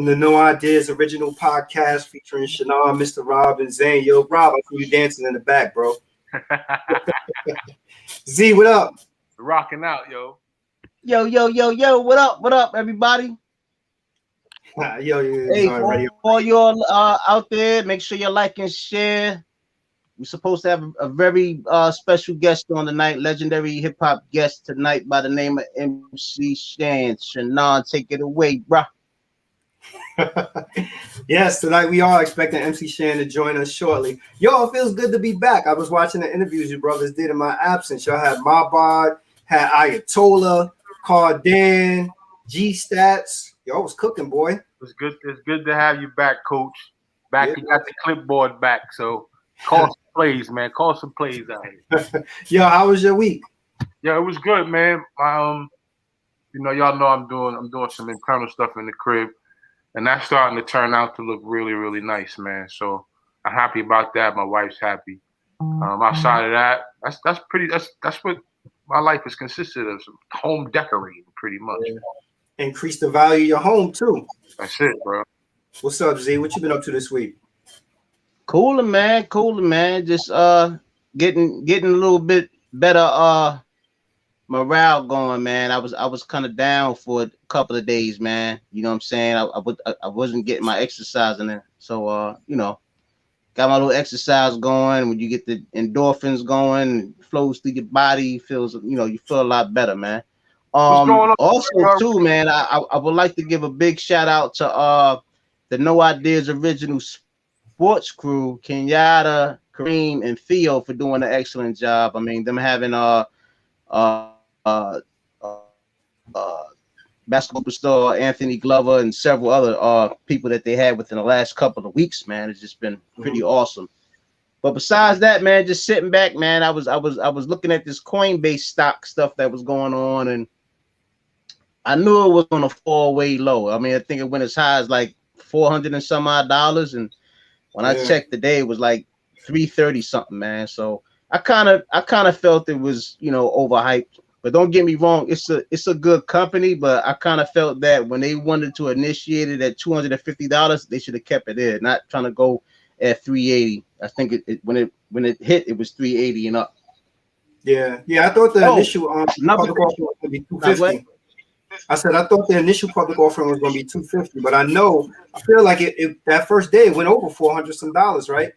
Welcome to No Ideas Original Podcast featuring Shan, Mr. Rob, and Zane. Yo, Rob, I see you dancing in the back, bro. Z, what up? Rocking out, yo. Yo, what up, everybody? Hey, for all y'all out there, make sure you like and share. We're supposed to have a very special guest on tonight, legendary hip-hop guest tonight by the name of MC Shan. Shan, take it away, bruh. Yes, tonight we are expecting MC Shan to join us shortly. Yo, it feels good to be back. I was watching the interviews you brothers did in my absence. Y'all had Mabad, had Ayatollah, Cardan, G-Stats. Y'all was cooking, boy. It's good to have you back, Coach. Back, yeah. You got the clipboard back, so call some plays, man. Call some plays out here. Yo, how was your week? Yeah, it was good, man. Y'all know I'm doing some internal stuff in the crib, and that's starting to turn out to look really, really nice, man. So I'm happy about that. My wife's happy. Outside of that, that's what my life is consisted of, some home decorating, pretty much. Yeah. Increase the value of your home too. That's it, bro. What's up, Z? What you been up to this week? Cooler, man. Just getting a little bit better morale going, man. I was kind of down for a couple of days, man. You know what I'm saying? I wasn't getting my exercise in there, so got my little exercise going. When you get the endorphins going, it flows through your body, feels you feel a lot better, man. Also too, man, I would like to give a big shout out to the No Ideas Original Sports crew, Kenyatta, Kareem, and Theo for doing an excellent job. I mean, them having basketball superstar Anthony Glover and several other people that they had within the last couple of weeks, man. It's just been pretty awesome. But besides that, man, just sitting back, man, I was looking at this Coinbase stock stuff that was going on, and I knew it was on a fall-away low. I mean, I think it went as high as like $400 and some odd, and when I checked today, it was like 330 something, man. So I kind of felt it was overhyped. But don't get me wrong, it's a good company, but I kind of felt that when they wanted to initiate it at $250, they should have kept it there, not trying to go at 380. I think when it hit, it was 380 and up. Yeah. I thought the initial public offering was going to be 250. I said I thought the initial public offering was going to be 250, but I feel like it that first day it went over $400 some, right?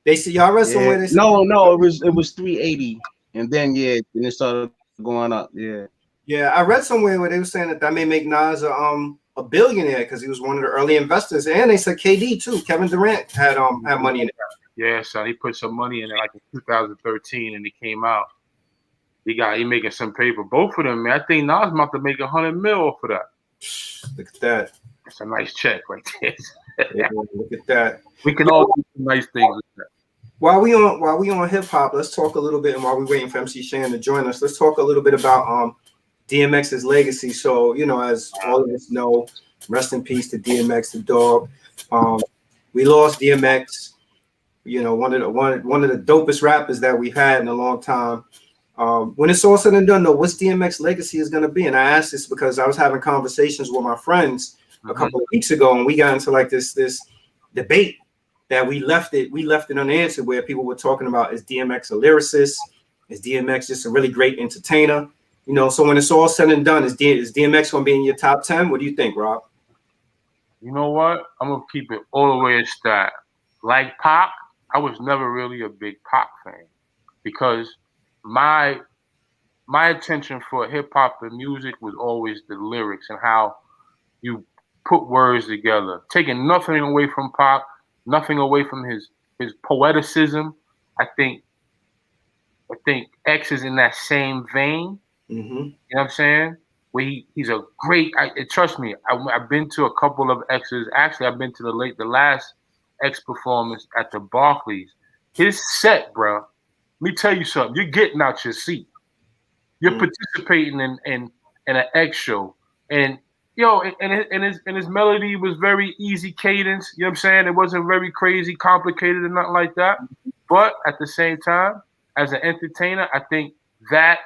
They said y'all read somewhere. They said, no, it was 380, and then it started going up. Yeah, I read somewhere where they were saying that may make Nas a billionaire because he was one of the early investors, and they said KD too. Kevin Durant had money in it. Yeah, son, he put some money in it like in 2013, and he came out. He making some paper. Both of them, man. I think Nas about to make $100 million off of that. Look at that. That's a nice check right there. Yeah, look at that. We can all do some nice things with that. While we on hip hop, let's talk a little bit, and while we're waiting for MC Shan to join us, let's talk a little bit about DMX's legacy. So, as all of us know, rest in peace to DMX, the dog. We lost DMX, one of the dopest rappers that we've had in a long time. When it's all said and done, though, what's DMX legacy is going to be? And I asked this because I was having conversations with my friends a couple of weeks ago, and we got into like this debate that we left it unanswered, where people were talking about, is DMX a lyricist? Is DMX just a really great entertainer? So when it's all said and done, is DMX going to be in your top 10? What do you think, Rob? You know what? I'm going to keep it all the way at that. Like Pac, I was never really a big Pac fan because my attention for hip hop and music was always the lyrics and how you put words together, taking nothing away from Pac, nothing away from his poeticism. I think X is in that same vein. Mm-hmm. You know what I'm saying? Where he's a great. Trust me, I've been to a couple of X's. Actually, I've been to the last X performance at the Barclays. His set, bro. Let me tell you something. You're getting out your seat. You're participating in an X show, and his melody was very easy cadence. You know what I'm saying? It wasn't very crazy, complicated, or nothing like that. But at the same time, as an entertainer, I think that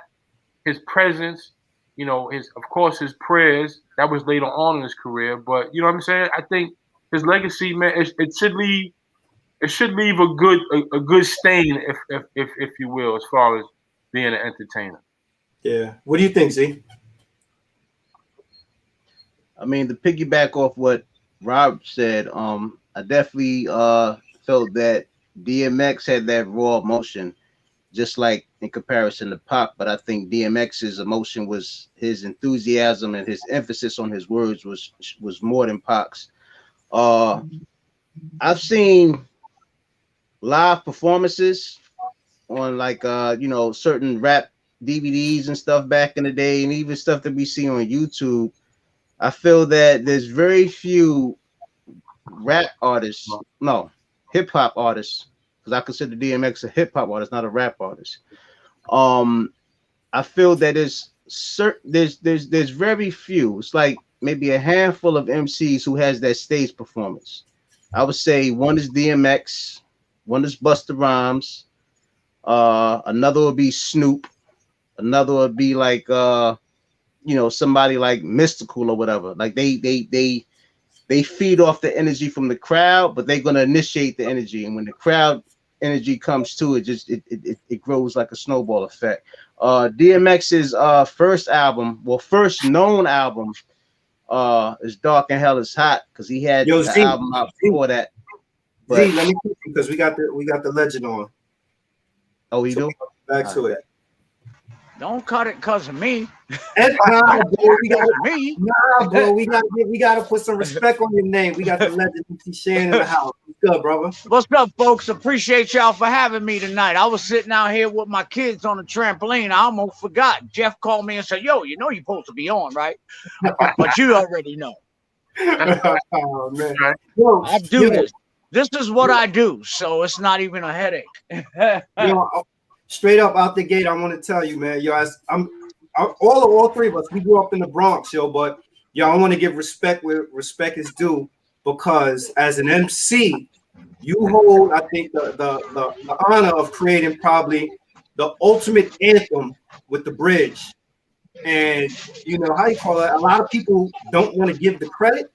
his presence you know, of course his prayers, that was later on in his career, but you know what I'm saying? I think his legacy, man, it should leave a good stain, if you will, as far as being an entertainer. Yeah. What do you think, Z? I mean, to piggyback off what Rob said, I definitely felt that DMX had that raw emotion, just like in comparison to Pac. But I think DMX's emotion was his enthusiasm and his emphasis on his words was more than Pac's. I've seen live performances on like certain rap DVDs and stuff back in the day, and even stuff that we see on YouTube. I feel that there's very few rap artists, no, hip hop artists, because I consider DMX a hip hop artist, not a rap artist. I feel that there's very few. It's like maybe a handful of MCs who has that stage performance. I would say one is DMX, one is Busta Rhymes, another would be Snoop, another would be like somebody like Mystical or whatever. Like they feed off the energy from the crowd, but they're gonna initiate the energy, and when the crowd energy comes to it, it grows like a snowball effect. DMX's first known album is Dark and Hell Is Hot, because he had the album out before that. But, Z, let me quick because we got the legend on. Oh, we do? Back to it. Don't cut it because of me. Nah, bro, we gotta put some respect on your name. We got the legend MC Shan in the house. What's good, brother? What's up, folks? Appreciate y'all for having me tonight. I was sitting out here with my kids on the trampoline. I almost forgot. Jeff called me and said, "Yo, you know you're supposed to be on, right?" But you already know. Oh, man. I do this. This is what I do, so it's not even a headache. Straight up out the gate, I want to tell you, man. All three of us, we grew up in the Bronx, but I want to give respect where respect is due, because as an MC, you hold, I think, the honor of creating probably the ultimate anthem with the bridge. And how you call it? A lot of people don't want to give the credit,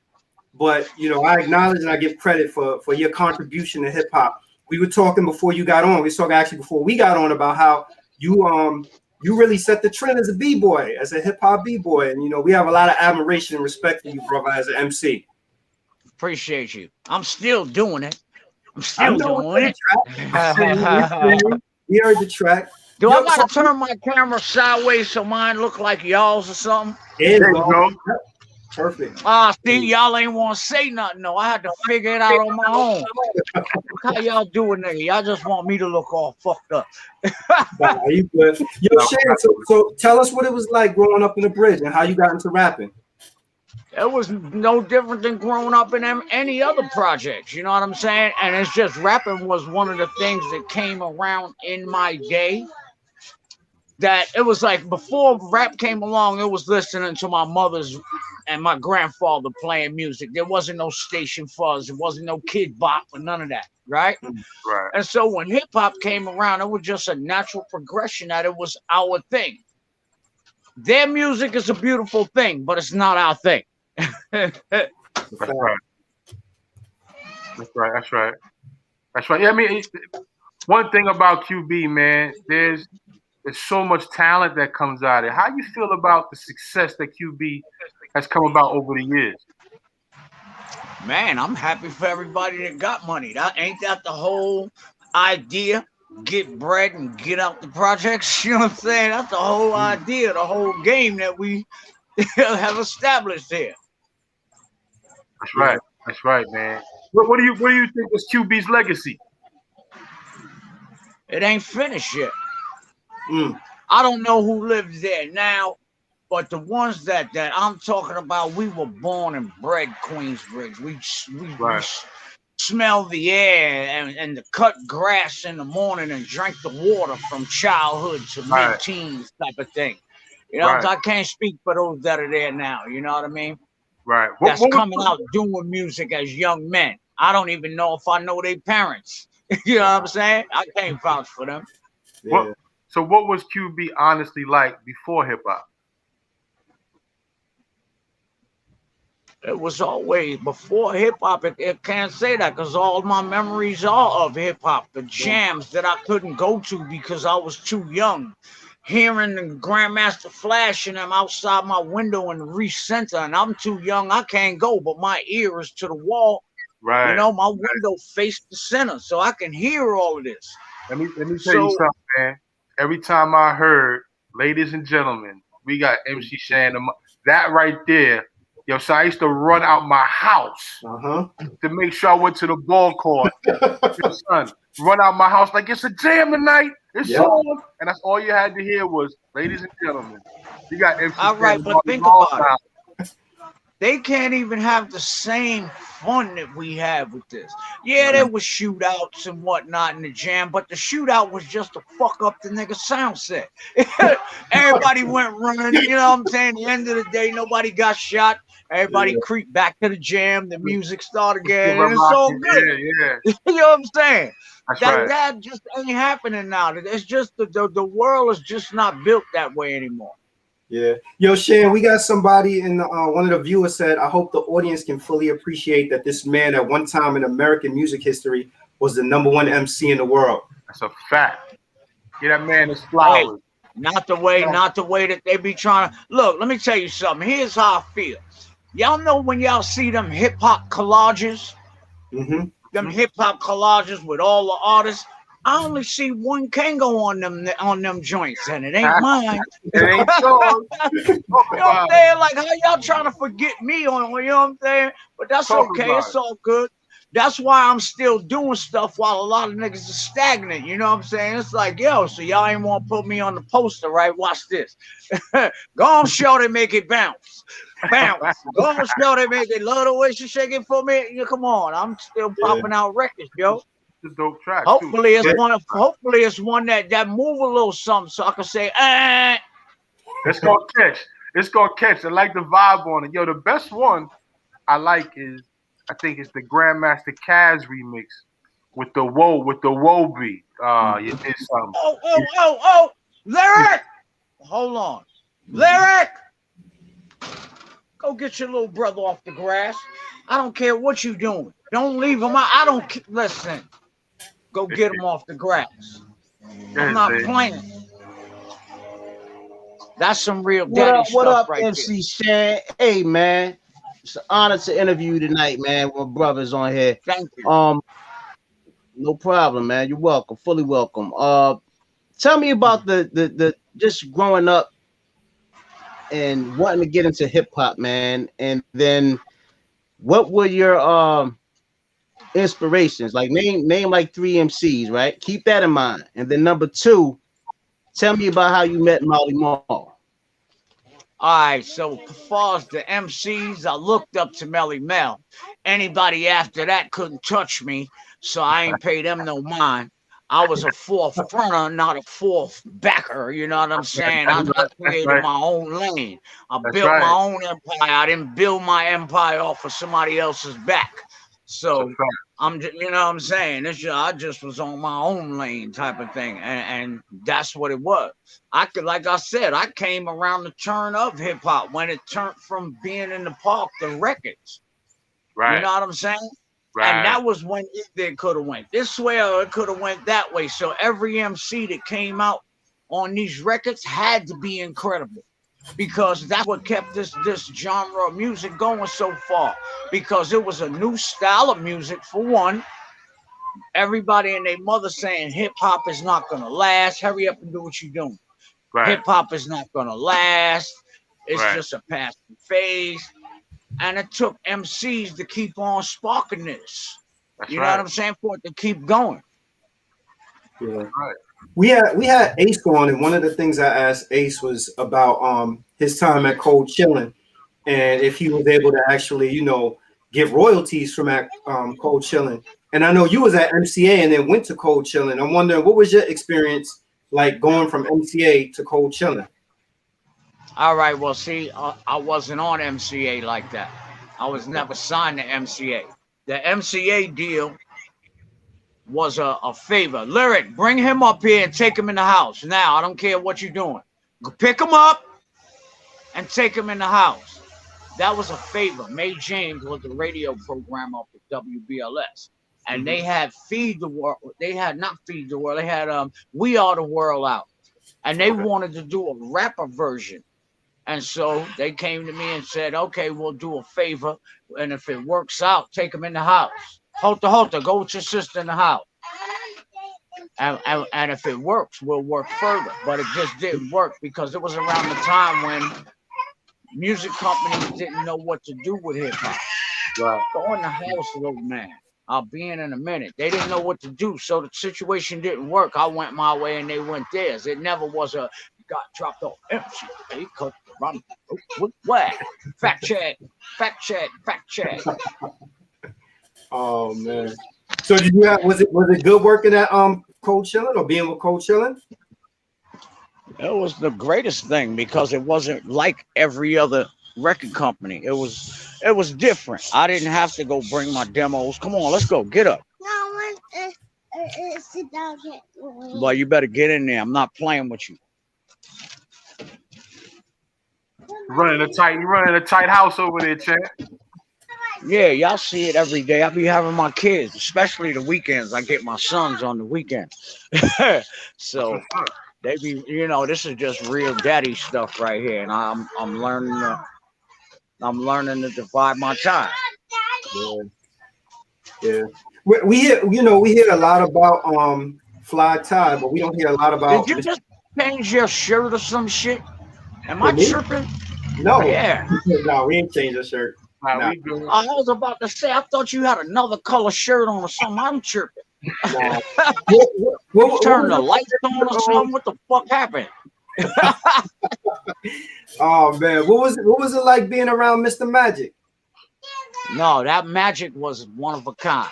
but I acknowledge and I give credit for your contribution to hip hop. We were talking before you got on. We were talking actually before we got on about how you really set the trend as a b-boy, as a hip hop b-boy, and we have a lot of admiration and respect for you, brother, as an MC. Appreciate you. I'm still doing it. I'm still doing it. We heard the track. Do I gotta turn my camera sideways so mine look like y'all's or something? There you go. Perfect. See, y'all ain't want to say nothing, though. I had to figure it out on my own. How y'all doing there? Y'all just want me to look all fucked up. Nah, you good. Yo, Shan, so tell us what it was like growing up in the bridge and how you got into rapping. It was no different than growing up in any other projects, you know what I'm saying? And it's just rapping was one of the things that came around in my day. That it was like before rap came along, it was listening to my mother's and my grandfather playing music. There wasn't no station fuzz, there wasn't no kid bop or none of that, right? Right. And so when hip hop came around, it was just a natural progression that it was our thing. Their music is a beautiful thing, but it's not our thing. That's right. Yeah, I mean, one thing about QB, man, there's so much talent that comes out of it. How you feel about the success that QB has come about over the years? Man, I'm happy for everybody that got money. Ain't that the whole idea? Get bread and get out the projects. You know what I'm saying? That's the whole idea, the whole game that we have established here. That's right. That's right, man. What do you think is QB's legacy? It ain't finished yet. I don't know who lives there now, but the ones that I'm talking about, we were born and bred Queensbridge. We smell the air and the cut grass in the morning and drank the water from childhood to mid-teens type of thing. I can't speak for those that are there now. You know what I mean? Right. That's coming out doing music as young men. I don't even know if I know their parents. You know what I'm saying? I can't vouch for them. Yeah. So what was QB honestly like before hip hop? It was always before hip hop. It can't say that because all my memories are of hip hop. The jams that I couldn't go to because I was too young. Hearing the Grandmaster Flash and them outside my window in the Reese Center, and I'm too young. I can't go, but my ear is to the wall. Right. You know, my window faced the center, so I can hear all of this. Let me tell you something, man. Every time I heard, ladies and gentlemen, we got MC Shan, that right there. Yo, so I used to run out my house to make sure I went to the ball court. Son, run out my house like it's a jam tonight. It's on. And that's all you had to hear was, ladies and gentlemen, you got MC All right, Shan but think about it. They can't even have the same fun that we have with this. Yeah, there was shootouts and whatnot in the jam, but the shootout was just to fuck up the nigga sound set. Everybody went running, you know what I'm saying? At the end of the day, nobody got shot. Everybody creeped back to the jam. The music started again. And it's all good. Yeah. You know what I'm saying? That's right. That just ain't happening now. It's just the world is just not built that way anymore. Yeah. Yo, Shan, we got somebody in one of the viewers said, I hope the audience can fully appreciate that this man at one time in American music history was the #1 MC in the world. That's a fact. Get that man his flowers. Not the way that they be trying to look. Let me tell you something. Here's how I feel. Y'all know when y'all see them hip hop collages, them hip hop collages with all the artists. I only see one Kango on them joints, and it ain't mine. It ain't yours. You know what I'm saying? Like, how y'all trying to forget me on, you know what I'm saying? But that's okay. It's all good. That's why I'm still doing stuff while a lot of niggas are stagnant. You know what I'm saying? It's like, yo, so y'all ain't want to put me on the poster, right? Watch this. Go on, show they make it bounce. Bounce. Go on, show they make it. Love the way she shake it for me. Yeah, come on. I'm still popping out records, yo. It's a dope track. Hopefully it's one. Hopefully it's one that move a little something, so I can say, It's gonna catch. It's gonna catch. I like the vibe on it. Yo, the best one I like is, I think it's the Grandmaster Kaz remix with the woe beat. You did something. Oh, Lyric. Hold on, Lyric. Go get your little brother off the grass. I don't care what you doing. Don't leave him out. I don't listen. Go get him off the grass. I'm not playing. That's some real daddy stuff. What up, right MC Shan? Hey, man. It's an honor to interview you tonight, man. My brother's on here. Thank you. No problem, man. You're welcome. Fully welcome. Tell me about the just growing up and wanting to get into hip hop, man. And then what were your inspirations? Like name like 3 MCs, right? Keep that in mind. And then number 2, tell me about how you met Marley Marl. All right, so as far as the MCs, I looked up to Marley Marl. Anybody after that couldn't touch me, so I ain't pay them no mind. I was a 4th fronter, not a 4th backer. You know what I'm saying? I created my own lane. I built my own empire. I didn't build my empire off of somebody else's back. So I'm just, you know what I'm saying? I just was on my own lane type of thing, and that's what it was. Like I said, I came around the turn of hip hop when it turned from being in the park to records. Right. You know what I'm saying? Right. And that was when it could have went this way or it could have went that way. So every MC that came out on these records had to be incredible, because that's what kept this genre of music going so far, because it was a new style of music for one. Everybody and their mother saying hip hop is not gonna last. Hurry up and do what you're doing. Right. Hip hop is not gonna last. It's just a passing phase. And it took MCs to keep on sparking this. That's you know what I'm saying? For it to keep going. Yeah. Right. We had Ace on, and one of the things I asked Ace was about his time at Cold Chillin', and if he was able to actually, get royalties from at Cold Chillin'. And I know you was at MCA and then went to Cold Chillin'. I'm wondering, what was your experience like going from MCA to Cold Chillin'? All right, well, see, I wasn't on MCA like that. I was never signed to MCA. The MCA deal was a favor. Lyric, bring him up here and take him in the house. Now, I don't care what you're doing. Go pick him up and take him in the house. that was a favor. May James was the radio program up at WBLS. And they had Feed the World. They had not Feed the World. They had We Are the World out. And they wanted to do a rapper version. And so they came to me and said, okay, we'll do a favor. And if it works out, take them in the house. Holter, go with your sister in the house. And if it works, we'll work further. But it just didn't work because it was around the time when music companies didn't know what to do with hip hop. Right. Go in the house, little man. I'll be in a minute. They didn't know what to do, so the situation didn't work. I went my way and they went theirs. It never was a got dropped off MC. They cut run. What? Fact check. Oh man. So did you have was it good working at Cold Chillin' or being with Cold Chillin'? It was the greatest thing because it wasn't like every other record company. It was different. I didn't have to go bring my demos. Come on, let's go. Get up. No, sit down. Well, you better get in there. I'm not playing with you. You running a tight house over there, champ. Yeah, y'all see it every day. I be having my kids, especially the weekends. I get my sons on the weekend. So they be, this is just real daddy stuff right here, and I'm learning to divide my time. Yeah. We hear a lot about Fly Tie, but we don't hear a lot about. Did you just change your shirt or some shit? Am I tripping? No. Yeah. No, we ain't changed the shirt. Nah, Nah. I was about to say, I thought you had another color shirt on or something. I'm tripping. Nah. You turned the lights on or something? What the fuck happened? Oh man, what was it like being around Mr. Magic? No, that Magic was one of a kind.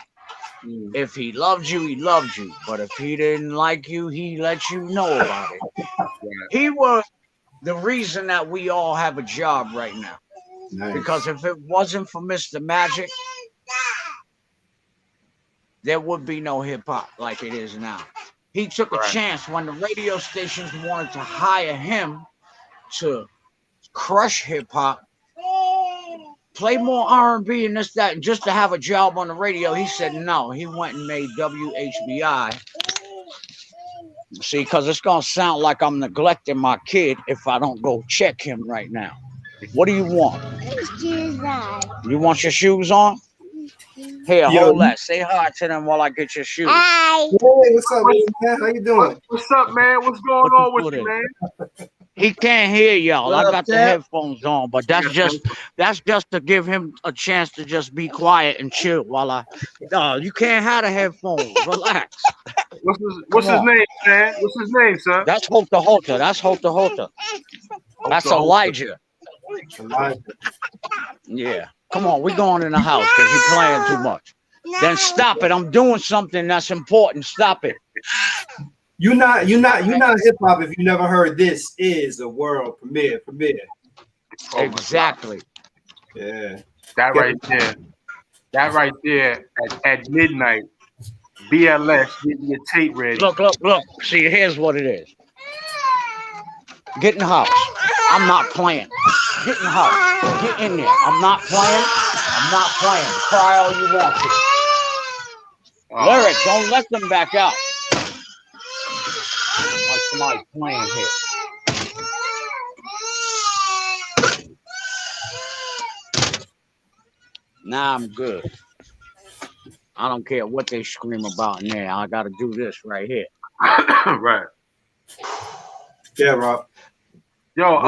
If he loved you, he loved you. But if he didn't like you, he let you know about it. He was the reason that we all have a job right now. Nice. Because if it wasn't for Mr. Magic, there would be no hip hop like it is now. He took a chance when the radio stations wanted to hire him to crush hip hop, play more R&B and this, that, and just to have a job on the radio. He said no. He went and made WHBI. See, because it's going to sound like I'm neglecting my kid if I don't go check him right now. What do you want? You want your shoes on? Here, hold that. Say hi to them while I get your shoes. Hi. Hey, what's up, man? How you doing? What's up, man? What's going on with you, man? He can't hear y'all. What I up, got the Ted? headphones on, but that's just to give him a chance to just be quiet and chill while you can't have the headphones. Relax. What's his name, man? What's his name, son? That's Holter. That's Holter. That's Elijah. Yeah. Come on, we're going in the house because you're playing too much. Then stop it. I'm doing something that's important. Stop it. You're not hip hop if you never heard This Is a World Premiere. Exactly. Yeah. That right there at midnight, BLS getting your tape ready. Look. See, here's what it is. Get in the house. I'm not playing. Get in the house. Get in there. I'm not playing. Cry all you want to. Lyric, don't let them back out. Like somebody's playing here. Nah, I'm good. I don't care what they scream about in there. I got to do this right here. Right. Yeah, Rob. Yo,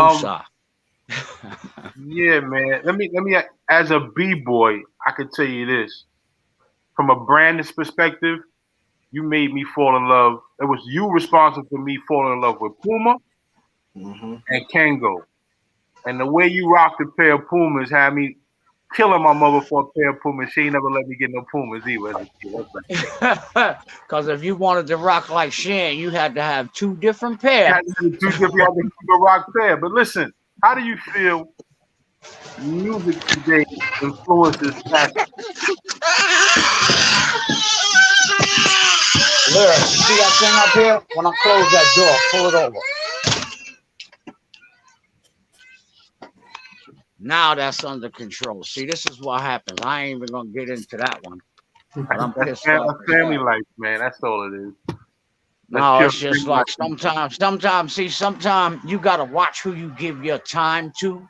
yeah, man. Let me. As a B-boy, I can tell you this. From a branding perspective, you made me fall in love. It was you responsible for me falling in love with Puma and Kango. And the way you rocked a pair of Pumas had me killing my mother for a pair of Pumas. She ain't never let me get no Pumas either. Because if you wanted to rock like Shan, you had to have two different pairs. Two different rock pair. But listen, how do you feel music today influences fashion? Lyric, see that thing up here? When I close that door, pull it over. Now that's under control. See, this is what happens. I ain't even gonna get into that one. But I'm pissed off. Family life, man. That's all it is. No, it's just like sometimes you gotta watch who you give your time to.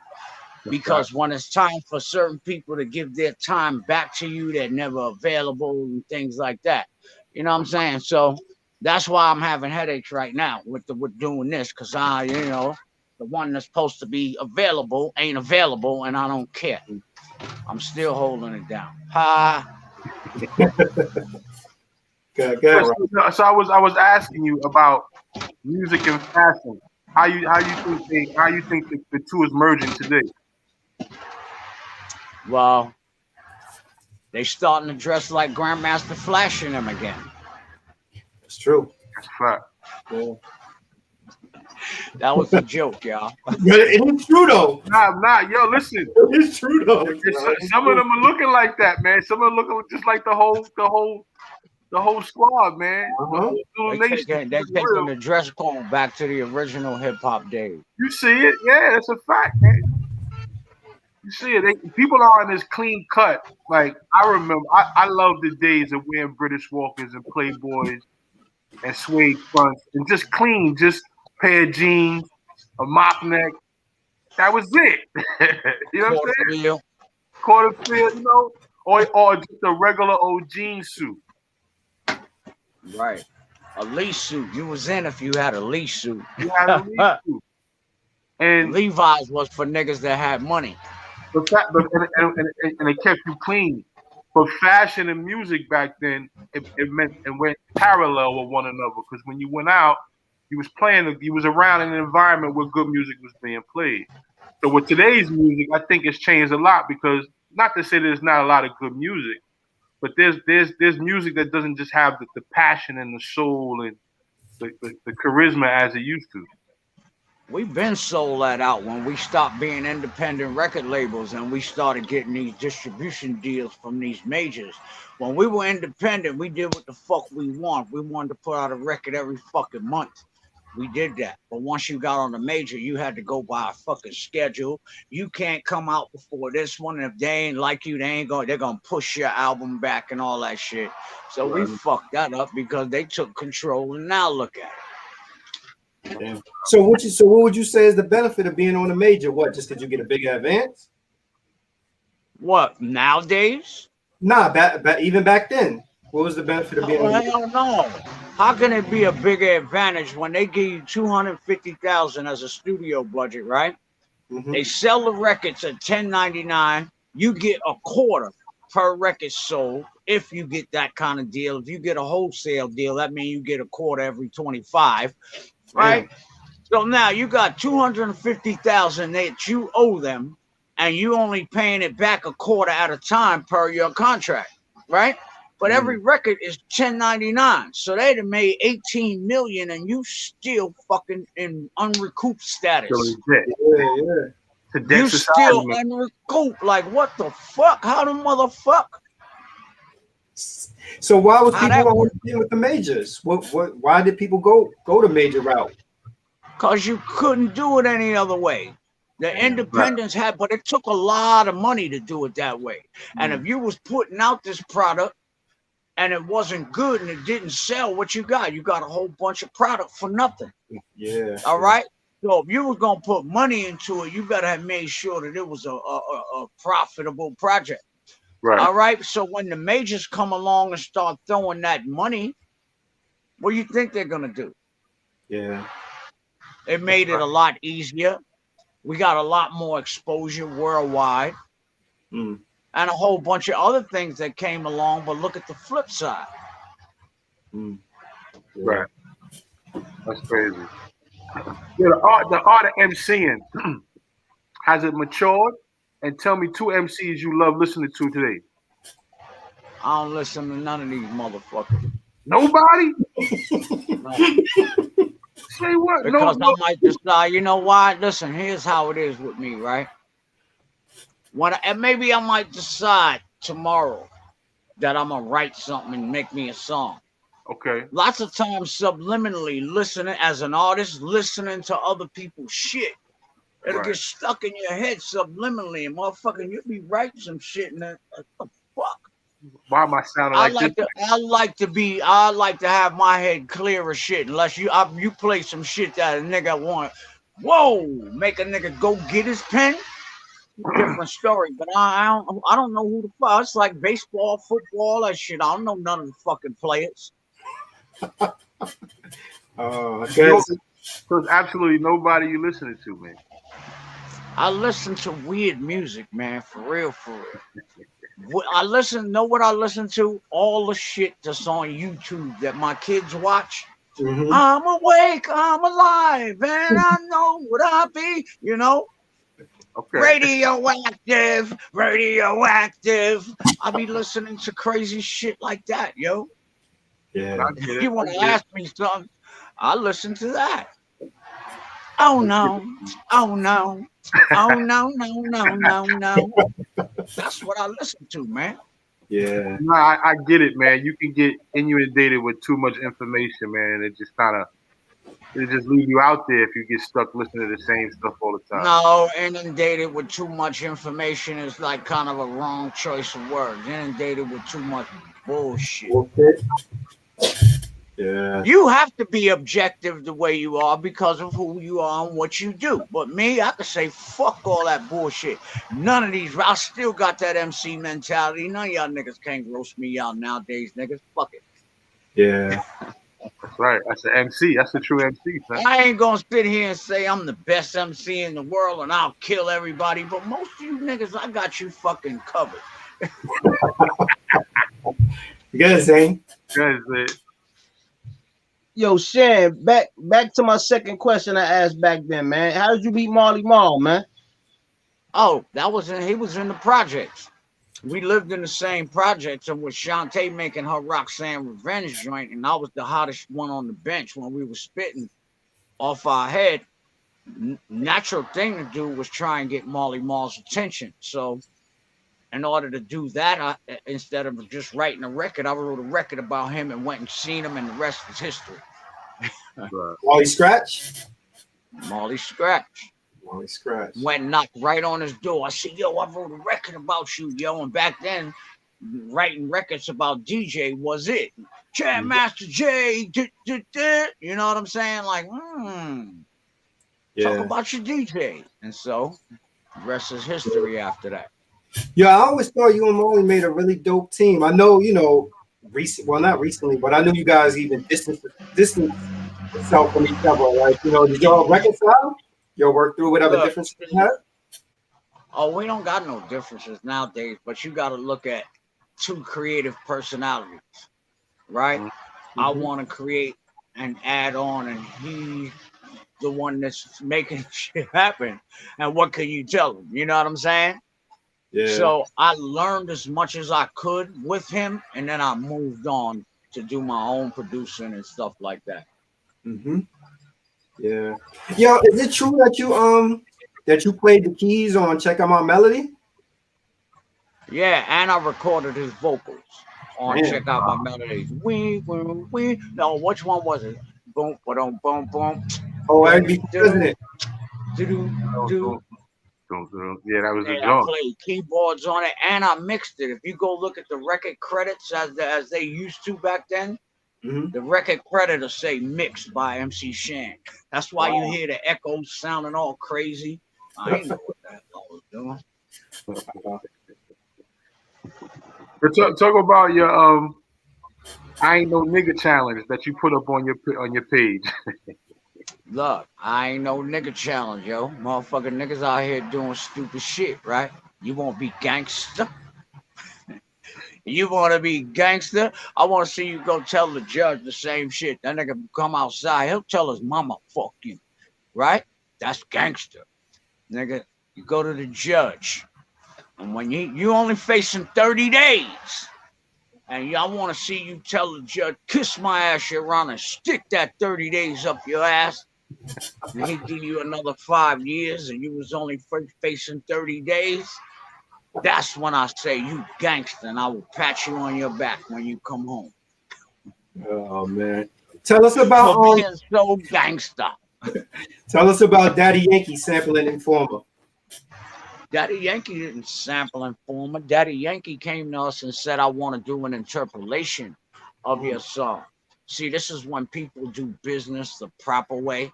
Because when it's time for certain people to give their time back to you, they're never available and things like that. You know what I'm saying? So that's why I'm having headaches right now with doing this, because the one that's supposed to be available ain't available, and I don't care. I'm still holding it down. So I was asking you about music and fashion. How you think the two is merging today? Well, they starting to dress like Grandmaster Flash in them again. It's true. That's fact. Yeah. That was a joke, y'all. It's true though. Nah. Yo, listen. It's true though. Some of them are looking like that, man. Some of them looking just like the whole squad, man. They're taking the dress code back to the original hip hop days. You see it? Yeah, it's a fact, man. You see it. People are in this clean cut. Like, I remember, I love the days of wearing British Walkers and Playboys and suede fronts and just clean, just a pair of jeans, a mock neck. That was it. You know what I'm saying? Quarter field, or just a regular old jean suit. Right. A lease suit. You was in if you had a lease suit. You had a lease suit. And Levi's was for niggas that had money. And it kept you clean. But fashion and music back then, it went parallel with one another. Because when you went out, you was around in an environment where good music was being played. So with today's music, I think it's changed a lot, because not to say there's not a lot of good music, but there's music that doesn't just have the passion and the soul and the charisma as it used to. We've been sold that out when we stopped being independent record labels and we started getting these distribution deals from these majors. When we were independent, we did what the fuck we want. We wanted to put out a record every fucking month. We did that. But once you got on the major, you had to go by a fucking schedule. You can't come out before this one. And if they ain't like you, they're gonna push your album back and all that shit. So we fucked that up because they took control, and now look at it. Damn. So what would you say is the benefit of being on a major? What, just because you get a big advance? What, nowadays? Nah, even back then. What was the benefit of being on a major? Hell no. How can it be a bigger advantage when they give you $250,000 as a studio budget, right? Mm-hmm. They sell the records at $10.99. You get a quarter per record sold if you get that kind of deal. If you get a wholesale deal, that means you get a quarter every 25. Right? Yeah. So now you got $250,000 that you owe them, and you only paying it back a quarter at a time per your contract, right? But every record is $10.99, so they'd have made $18 million, and you still fucking in unrecouped status. You still unrecouped. Like, what the fuck? How the motherfucker? So why was people dealing with the majors? Why did people go the major route? Because you couldn't do it any other way. The independents had, but it took a lot of money to do it that way. And if you was putting out this product and it wasn't good and it didn't sell, what you got a whole bunch of product for nothing. Yeah. All right. So if you was gonna put money into it, you gotta have made sure that it was a profitable project. Right. All right. So when the majors come along and start throwing that money, what do you think they're gonna do? Yeah. It made it a lot easier. We got a lot more exposure worldwide, and a whole bunch of other things that came along. But look at the flip side. Right. That's crazy. Yeah, the art of MCing, has it matured? And tell me 2 MCs you love listening to today. I don't listen to none of these motherfuckers. Nobody? No. Say what? Because I might decide, you know why? Listen, here's how it is with me, right? And maybe I might decide tomorrow that I'm going to write something and make me a song. Okay. Lots of times subliminally listening as an artist, listening to other people's shit It'll get stuck in your head subliminally, and motherfucking, you'll be writing some shit, and like, what the fuck? Why am I sounding like this? I like to have my head clear as shit. Unless you play some shit that a nigga want, whoa, make a nigga go get his pen. Different story, but I don't know who the fuck. It's like baseball, football, that shit. I don't know none of the fucking players. So there's absolutely nobody you listening to, man. I listen to weird music, man, for real, for real. Know what I listen to? All the shit that's on YouTube that my kids watch. Mm-hmm. I'm awake, I'm alive, and I know what I be, you know? Okay. Radioactive. I be listening to crazy shit like that, yo. Yeah. If you want to ask me something, I listen to that. Oh no. No. That's what I listen to, man. Yeah. No, I get it, man. You can get inundated with too much information, man, and it just leave you out there if you get stuck listening to the same stuff all the time. No, inundated with too much information is like kind of a wrong choice of words. Inundated with too much bullshit. Yeah. You have to be objective the way you are because of who you are and what you do. But me, I can say fuck all that bullshit. None of these. I still got that MC mentality. None of y'all niggas can't roast me out nowadays, niggas. Fuck it. Yeah. That's right. That's an MC. That's a true MC, man. I ain't gonna sit here and say I'm the best MC in the world and I'll kill everybody, but most of you niggas, I got you fucking covered. You got it, Zane. Good. Yo, Shan, back to my second question I asked back then, man. How did you beat Marley Marl, man? Oh, he was in the projects. We lived in the same projects, and with Shantae making her Roxanne Revenge joint, and I was the hottest one on the bench when we were spitting off our head. Natural thing to do was try and get Marley Marl's attention. So in order to do that, instead of just writing a record, I wrote a record about him and went and seen him, and the rest is history. Marley Scratch? Marley Scratch. Marley Scratch. Went and knocked right on his door. I said, yo, I wrote a record about you, yo. And back then, writing records about DJ was it. Jam Master J, you know what I'm saying? Like, talk about your DJ. And so, the rest is history after that. Yeah, I always thought you and Marley made a really dope team. I know, not recently, but I knew you guys even distanced yourself from each other. Like, did y'all reconcile? Y'all work through whatever differences you had? Oh, we don't got no differences nowadays, but you got to look at two creative personalities, right? Mm-hmm. I want to create and add on, and he's the one that's making shit happen. And what can you tell him? You know what I'm saying? Yeah. So I learned as much as I could with him, and then I moved on to do my own producing and stuff like that. Mm-hmm. Yeah. Yo, is it true that you played the keys on Check Out My Melody? Yeah, and I recorded his vocals on Check Out My Melody. No, which one was it? Boom, boom, boom, boom. Oh, R&B President. Yeah, that was a joke. I played keyboards on it, and I mixed it. If you go look at the record credits as they used to back then, the record credit will say mixed by MC Shan. That's why you hear the echoes sounding all crazy. I ain't know what the hell I was doing. But talk about your I ain't no nigga challenge that you put up on your page. Look, I ain't no nigga challenge, yo. Motherfucking niggas out here doing stupid shit, right? You won't be gangster. You want to be gangster? I want to see you go tell the judge the same shit. That nigga come outside, he'll tell his mama, fuck you, right? That's gangster. Nigga, you go to the judge, and when you only facing 30 days, and I want to see you tell the judge, kiss my ass, Your Honor, stick that 30 days up your ass, and he give you another 5 years, and you was only facing 30 days. That's when I say you gangster, and I will pat you on your back when you come home. Oh man, tell us about being so gangster. Tell us about Daddy Yankee sampling Informer. Daddy Yankee didn't sample Informer. Daddy Yankee came to us and said, I want to do an interpolation of your song. See, this is when people do business the proper way.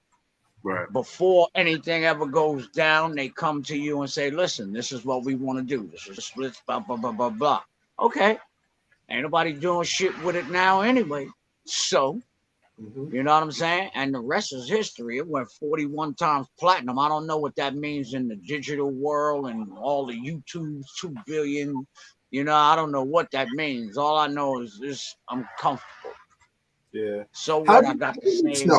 Right. Before anything ever goes down, they come to you and say, listen, this is what we want to do. This is splits, blah, blah, blah, blah, blah. Okay. Ain't nobody doing shit with it now anyway. So, you know what I'm saying? And the rest is history. It went 41 times platinum. I don't know what that means in the digital world and all the YouTube's 2 billion. You know, I don't know what that means. All I know is I'm comfortable. Yeah. So what I got to say is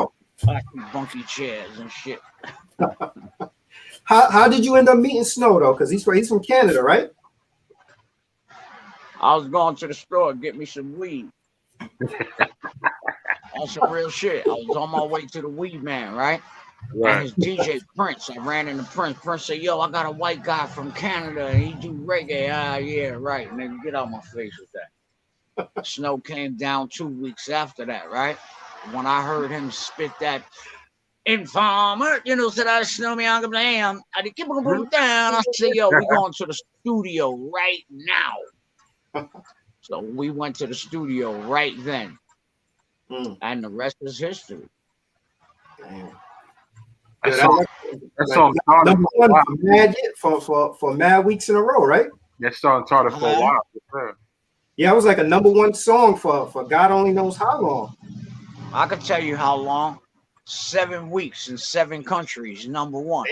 bunky chairs and shit. How did you end up meeting Snow though? Because he's from Canada, right? I was going to the store to get me some weed. On some real shit. I was on my way to the weed man, right? And his DJ Prince. I ran into Prince. Prince said, yo, I got a white guy from Canada and he do reggae. Ah, yeah, right. Nigga, get out my face with that. Snow came down 2 weeks after that, right? When I heard him spit that Informer, you know, said I Snow me on the damn. I did keep it down. I said, yo, we going to the studio right now. So we went to the studio right then. And the rest is history. Damn. That song started number one for mad weeks in a row, right? That song started for a while. Yeah, it was like a number one song for God only knows how long. I can tell you how long. 7 weeks in 7 countries, number one.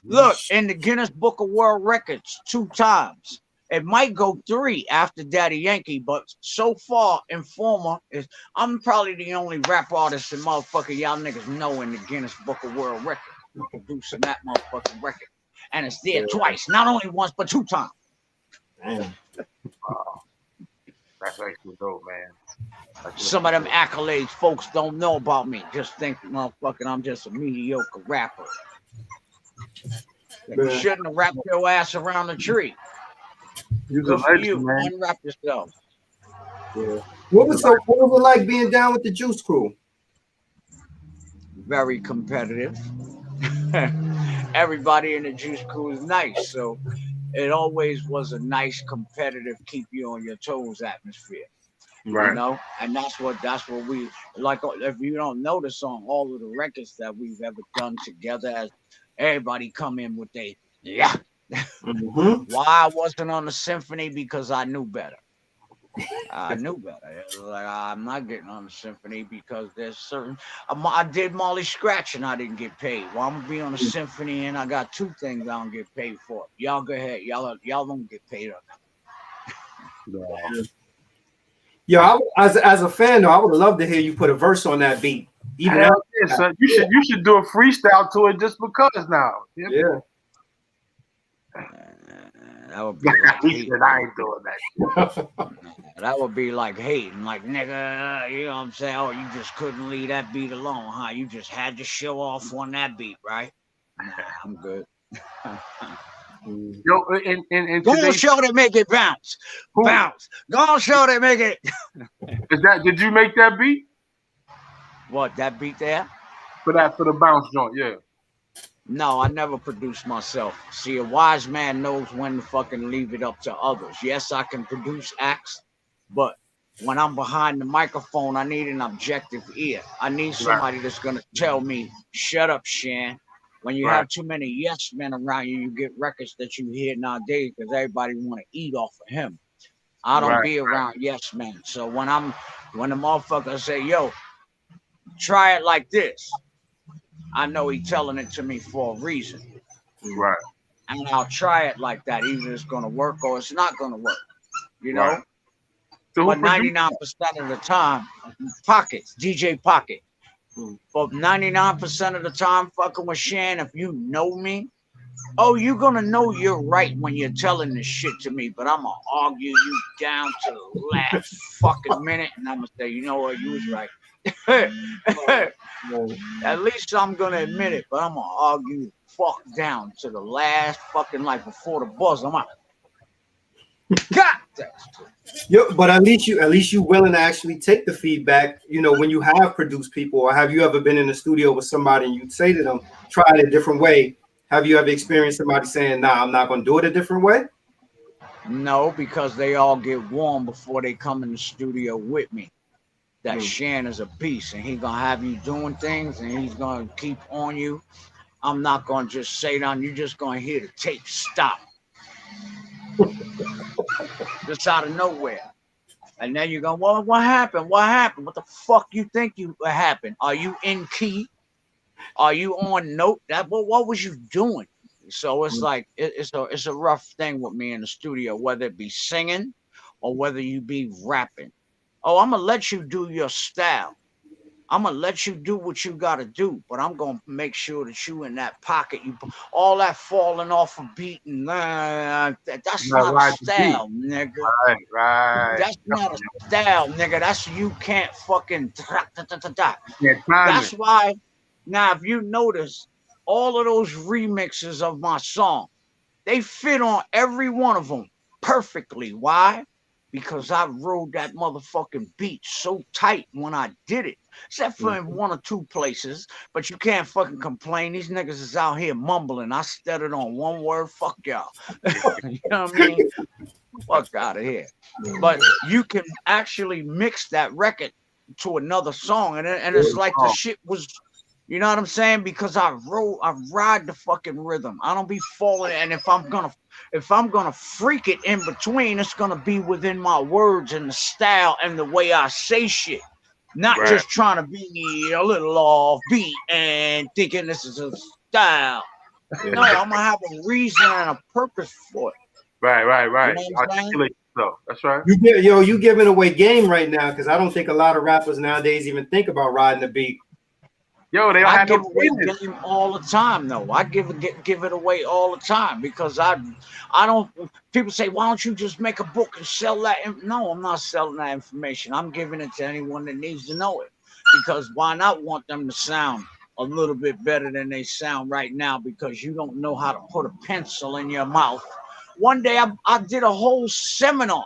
Look, in the Guinness Book of World Records 2 times. It might go 3 after Daddy Yankee, but so far, Informer is. I'm probably the only rap artist and motherfucker y'all niggas know in the Guinness Book of World Records producing that motherfucking record, and it's there twice, not only once but 2 times. Damn. Wow. That's actually dope, man. Some of them accolades folks don't know about me. Just think, motherfucking, I'm just a mediocre rapper. You shouldn't have wrapped your ass around the tree. Good for you, man. Unwrap yourself. Yeah. What was it like being down with the Juice Crew? Very competitive. Everybody in the Juice Crew is nice, so it always was a nice, competitive, keep you on your toes atmosphere. Right. You know, and that's what we like. If you don't notice on all of the records that we've ever done together, as everybody come in with why I wasn't on the symphony? Because I knew better. I knew better. Like, I'm not getting on the symphony because there's certain. I did Marley Scratch and I didn't get paid. Well, I'm gonna be on the symphony and I got 2 things I don't get paid for. Y'all go ahead. Y'all don't get paid on. Yeah, as a fan though, I would love to hear you put a verse on that beat. Even son. You should do a freestyle to it just because now. Yeah. That would be like hating. I ain't doing that. That would be like hating, like nigga, you know what I'm saying? Oh, you just couldn't leave that beat alone, huh? You just had to show off on that beat, right? Nah, I'm good. Yo, in go on, show that make it bounce. Bounce. Go on, show that make it. Did you make that beat? What, that beat there? For the bounce joint, yeah. No, I never produced myself. See, a wise man knows when to fucking leave it up to others. Yes, I can produce acts, but when I'm behind the microphone, I need an objective ear. I need somebody that's going to tell me, shut up, Shan. When you have too many yes men around you, you get records that you hear nowadays because everybody want to eat off of him. I don't be around yes men. So when the motherfucker say, yo, try it like this, I know he's telling it to me for a reason. Right. And I'll try it like that. Either it's going to work or it's not going to work. You know? Right. So but 99% of the time, DJ Pocket. But 99% of the time, fucking with Shan, if you know me, you're going to know you're right when you're telling this shit to me. But I'm going to argue you down to the last fucking minute. And I'm going to say, you know what? You was right. At least I'm gonna admit it, but I'm gonna argue fuck down to the last fucking before the buzz. I'm out. God Yeah, but at least you willing to actually take the feedback. You know, when you have produced people, or have you ever been in the studio with somebody and you say to them, "Try it a different way"? Have you ever experienced somebody saying, "Nah, I'm not going to do it a different way"? No, because they all get warm before they come in the studio with me. That Shan is a beast, and he gonna have you doing things, and he's gonna keep on you. I'm not gonna just say down. You're just gonna hear the tape stop, just out of nowhere. And then you go, well, what happened? What happened? What the fuck you think you happened? Are you in key? Are you on note? That what was you doing? So it's like it's a rough thing with me in the studio, whether it be singing or whether you be rapping. Oh, I'm gonna let you do your style. I'm gonna let you do what you gotta do, but I'm gonna make sure that you in that pocket. You all that falling off a beat and that's not a style, nigga. Right. That's not a style, nigga. That's you can't fucking. Yeah, That's why. Now, if you notice, all of those remixes of my song, they fit on every one of them perfectly. Why? Because I rode that motherfucking beat so tight when I did it. Except for in one or two places. But you can't fucking complain. These niggas is out here mumbling. I stuttered on one word. Fuck y'all. You know what I mean? Fuck out of here. But you can actually mix that record to another song. And it's like the shit was... You know what I'm saying? Because I ride the fucking rhythm. I don't be falling. And if I'm gonna freak it in between, it's gonna be within my words and the style and the way I say shit. Not just trying to be a little off beat and thinking this is a style. No, I'm gonna have a reason and a purpose for it. Right. You know Articulate yourself. That's right. You giving away game right now, because I don't think a lot of rappers nowadays even think about riding the beat. Yo, they don't have give no away business. game all the time, though. I give it away all the time because I don't. People say, why don't you just make a book and sell that? No, I'm not selling that information. I'm giving it to anyone that needs to know it. Because why not want them to sound a little bit better than they sound right now? Because you don't know how to put a pencil in your mouth. One day I did a whole seminar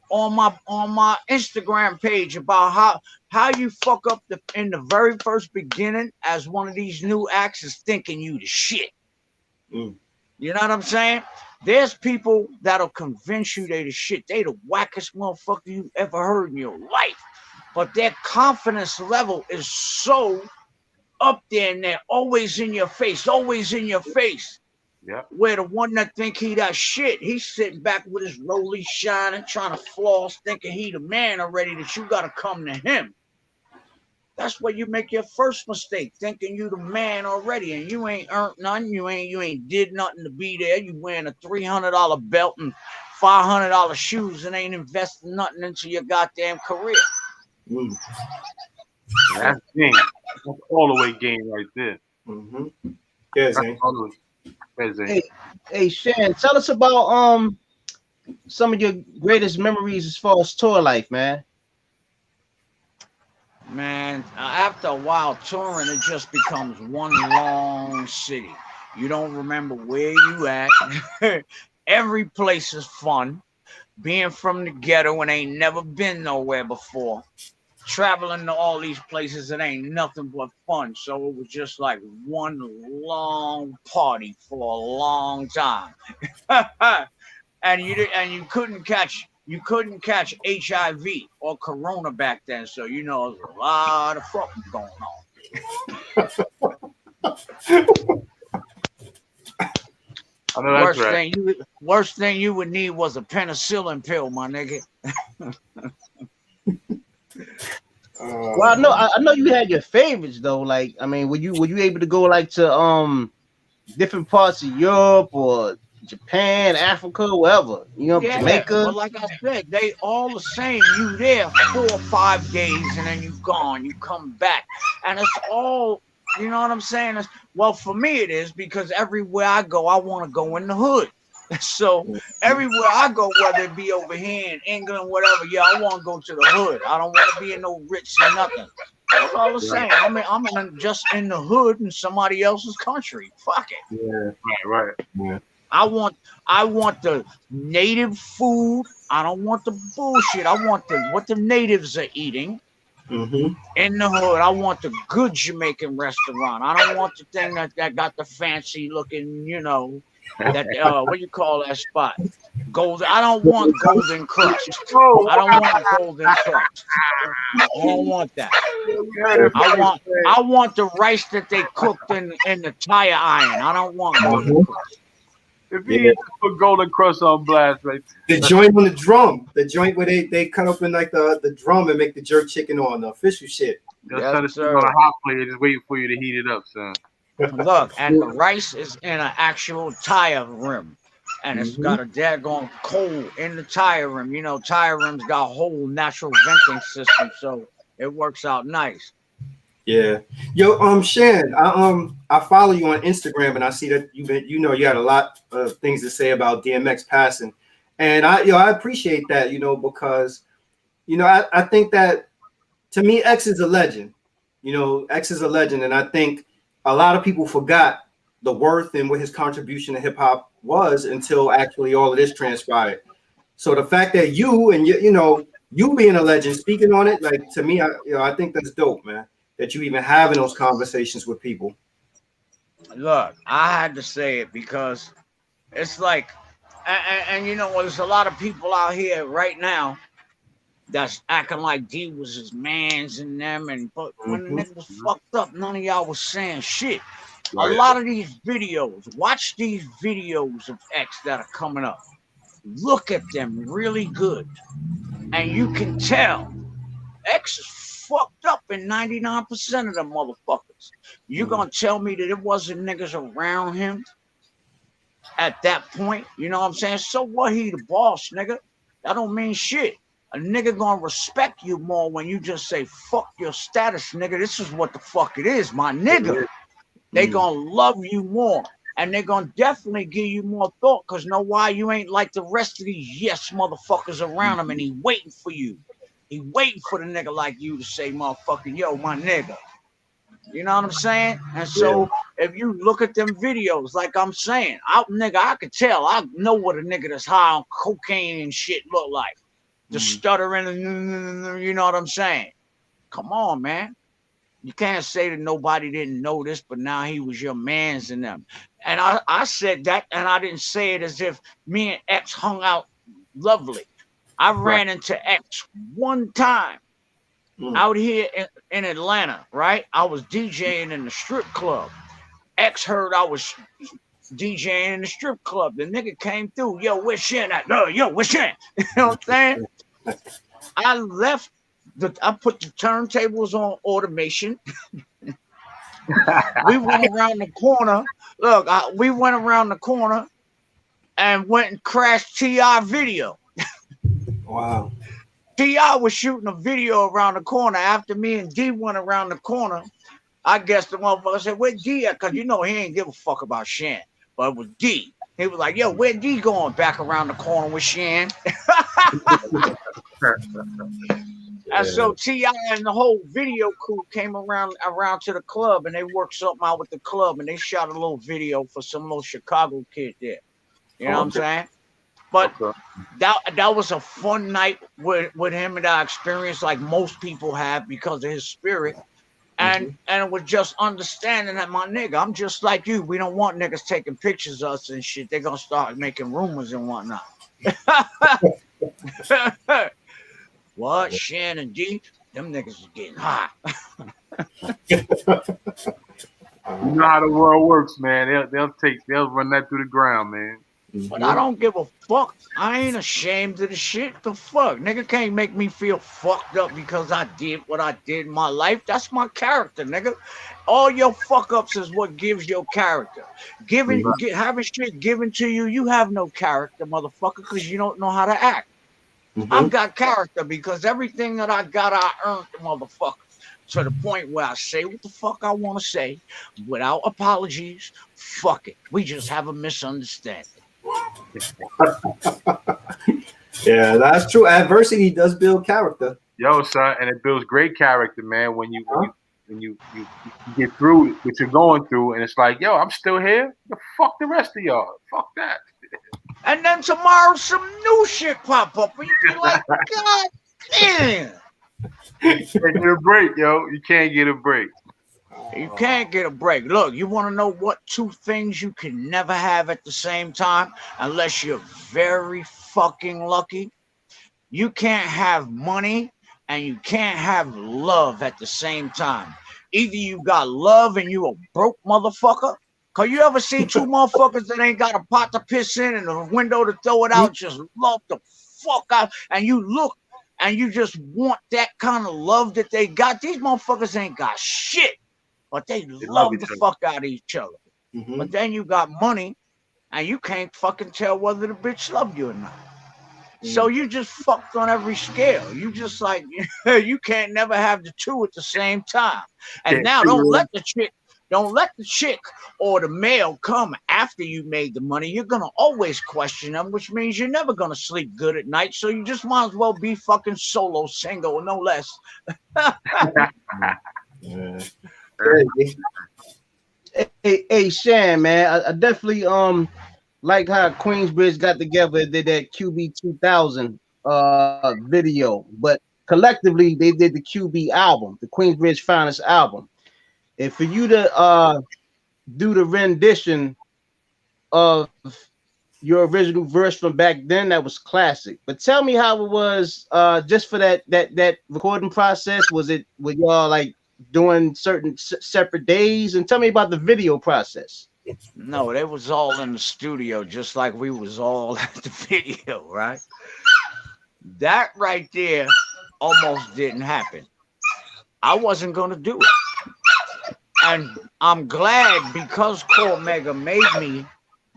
on my Instagram page about how you fuck up in the very first beginning as one of these new acts is thinking you the shit. You know what I'm saying? There's people that'll convince you they the shit. They the wackest motherfucker you ever heard in your life. But their confidence level is so up there and they're always in your face, always in your face. Yeah. Where the one that think he that shit, he's sitting back with his rollie shining, trying to floss, thinking he the man already, that you got to come to him. That's where you make your first mistake, thinking you the man already, and you ain't earned nothing. You ain't did nothing to be there. You wearing a $300 belt and $500 shoes and ain't investing nothing into your goddamn career. That's game. That's all the way game right there. Yeah, Zane. Hey, Shan, tell us about some of your greatest memories as far as tour life, man. Man, after a while touring, it just becomes one long city. You don't remember where you at. Every place is fun. Being from the ghetto and ain't never been nowhere before. Traveling to all these places, it ain't nothing but fun. So it was just like one long party for a long time. And you couldn't catch HIV or Corona back then. So you know there's a lot of fucking going on. I know that's right. Worst thing you would need was a penicillin pill, my nigga. Well, I know you had your favorites though. Like, I mean, were you able to go like to different parts of Europe or Japan, Africa, wherever? You know, Jamaica. But like I said, they all the same. You there 4 or 5 days and then you gone. You come back, and it's all. You know what I'm saying? Well, for me it is, because everywhere I go, I want to go in the hood. So everywhere I go, whether it be over here in England, whatever, I want to go to the hood. I don't want to be in no Ritz or nothing. That's all the same. I mean, just in the hood in somebody else's country. Fuck it. Yeah, right. Yeah. I want the native food. I don't want the bullshit. I want what the natives are eating in the hood. I want the good Jamaican restaurant. I don't want the thing that got the fancy looking, you know, that what you call that spot? Golden. I don't want Golden Crust. I don't want Golden Crust. I don't want that. I want the rice that they cooked in the tire iron. I don't want Golden Crust. If he put Golden Crust on blast, right? The joint on the drum, the joint where they cut up in like the drum and make the jerk chicken on the official shit. Yes, sir. On a hot plate, just waiting for you to heat it up, son. Look, and the rice is in an actual tire rim, and it's got a daggone coal in the tire rim. You know, tire rims got a whole natural venting system, so it works out nice. Yeah, yo, Shan, I follow you on Instagram, and I see that you had a lot of things to say about DMX passing, and I appreciate that, because, I think that to me, X is a legend, X is a legend, and I think a lot of people forgot the worth and what his contribution to hip hop was until actually all of this transpired. So the fact that you being a legend, speaking on it, like, to me, I think that's dope, man. That you even having those conversations with people. Look, I had to say it because it's like, and there's a lot of people out here right now that's acting like D was his mans and them, but when the nigga was fucked up, none of y'all was saying shit. Right. A lot of these videos, watch these videos of X that are coming up. Look at them really good, and you can tell X is fucked up in 99% of them motherfuckers. You gonna tell me that it wasn't niggas around him at that point? You know what I'm saying? So what? He the boss, nigga. That don't mean shit. A nigga gonna respect you more when you just say, fuck your status, nigga. This is what the fuck it is, my nigga. They gonna love you more. And they're gonna definitely give you more thought, because know why? You ain't like the rest of these yes motherfuckers around him, and he waiting for you. He waiting for the nigga like you to say, motherfucker, yo, my nigga. You know what I'm saying? And so if you look at them videos, like I'm saying, I could tell. I know what a nigga that's high on cocaine and shit look like. The stuttering, you know what I'm saying? Come on, man. You can't say that nobody didn't know this, but now he was your mans in them. And I said that, and I didn't say it as if me and X hung out lovely. I ran into X one time out here in Atlanta, right? I was DJing in the strip club. X heard I was DJing in the strip club. The nigga came through. Yo, where's Shan at? No, yo, where's Shan? You know what I'm saying? I left. I put the turntables on automation. We went around the corner. Look, we went around the corner and went and crashed T.I. video. Wow. T.I. was shooting a video around the corner. After me and D went around the corner, I guess the motherfucker said, where D at? Because he ain't give a fuck about Shan. But it was D. He was like, yo, where D going? Back around the corner with Shan. And so T.I. and the whole video crew came around to the club, and they worked something out with the club, and they shot a little video for some little Chicago kid there. You know what I'm saying? But that was a fun night with him, and I experienced like most people have because of his spirit. And it was just understanding that, my nigga, I'm just like you. We don't want niggas taking pictures of us and shit. They're gonna start making rumors and whatnot. What? Shan and D? Them niggas is getting hot. You know how the world works, man. They'll run that through the ground, man. But I don't give a fuck. I ain't ashamed of the shit. The fuck? Nigga can't make me feel fucked up because I did what I did in my life. That's my character, nigga. All your fuck ups is what gives your character. Having shit given to you, you have no character, motherfucker, because you don't know how to act. I've got character because everything that I got, I earned, the motherfucker. To the point where I say what the fuck I want to say without apologies. Fuck it. We just have a misunderstanding. Yeah, that's true. Adversity does build character. Yo, son, and it builds great character, man. When you and you get through what you're going through, and it's like, yo, I'm still here. Fuck the rest of y'all. Fuck that. And then tomorrow some new shit pop up, and you be like, God damn. You can't get a break, yo. You can't get a break. You can't get a break. Look, you want to know what two things you can never have at the same time, unless you're very fucking lucky? You can't have money and you can't have love at the same time. Either you got love and you a broke motherfucker. Cause you ever see two motherfuckers that ain't got a pot to piss in and a window to throw it out, just love the fuck out, and you look and you just want that kind of love that they got. These motherfuckers ain't got shit, but they love the fuck out of each other. Mm-hmm. But then you got money and you can't fucking tell whether the bitch loved you or not. So you just fucked on every scale. You just like, you can't never have the two at the same time. And now don't let the chick or the male come after you made the money. You're going to always question them, which means you're never going to sleep good at night. So you just might as well be fucking solo, single, no less. Hey, Shan, man, I definitely like how Queensbridge got together and did that QB 2000 video, but collectively they did the QB album, the Queensbridge Finest album. And for you to do the rendition of your original verse from back then, that was classic. But tell me how it was just for that recording process. Were y'all like doing certain separate days? And tell me about the video process. No, they was all in the studio, just like we was all at the video, right? That right there almost didn't happen. I wasn't gonna do it. And I'm glad because Cormega made me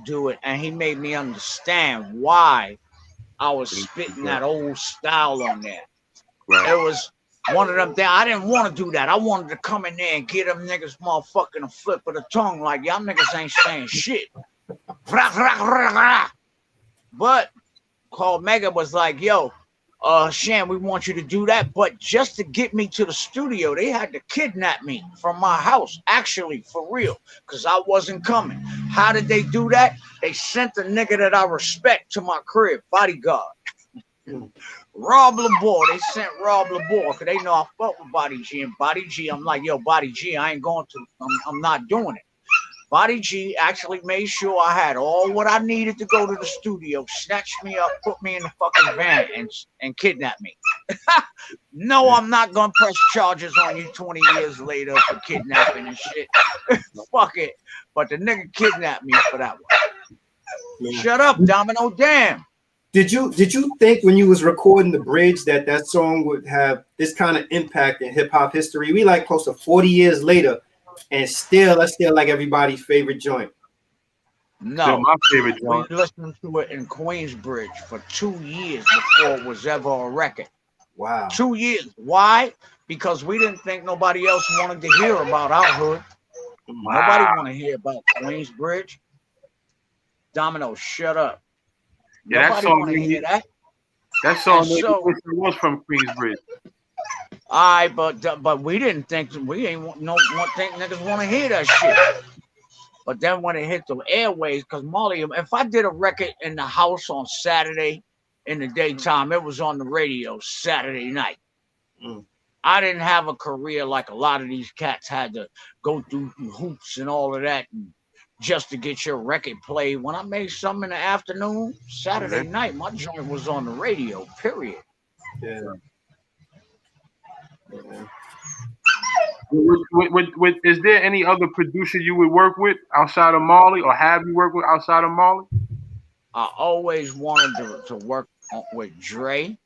do it, and he made me understand why I was spitting that old style on there. Right. It was one of them things. I didn't want to do that. I wanted to come in there and get them niggas motherfucking a flip of the tongue like y'all niggas ain't saying shit. But Cormega was like, yo, Shan, we want you to do that, but just to get me to the studio, they had to kidnap me from my house, actually, for real, because I wasn't coming. How did they do that? They sent the nigga that I respect to my crib, bodyguard. Rob LeBour, they sent Rob LeBour, because they know I fuck with Body G, and Body G, I'm like, yo, Body G, I ain't going to, I'm not doing it. Body G actually made sure I had all what I needed to go to the studio, snatched me up, put me in the fucking van, and kidnapped me. No, I'm not gonna press charges on you 20 years later for kidnapping and shit. Fuck it. But the nigga kidnapped me for that one. Shut up, Domino. Damn. Did you think when you was recording the bridge that song would have this kind of impact in hip hop history? We like close to 40 years later. And that's still like everybody's favorite joint. No, still my favorite joint. We listened to it in Queensbridge for 2 years before it was ever a record. Wow. 2 years. Why? Because we didn't think nobody else wanted to hear about our hood. Wow. Nobody want to hear about Queensbridge. Domino, shut up. Yeah, nobody want to hear that. That song was from Queensbridge. All right, but we didn't think think niggas want to hear that shit. But then when it hit the airways, because Marley, if I did a record in the house on Saturday in the daytime, it was on the radio Saturday night. I didn't have a career like a lot of these cats had to go through hoops and all of that just to get your record played. When I made something in the afternoon, Saturday night, my joint was on the radio, period. Yeah. Is there any other producer you would work with outside of Marley, or have you worked with outside of Marley? I always wanted to work with Dre,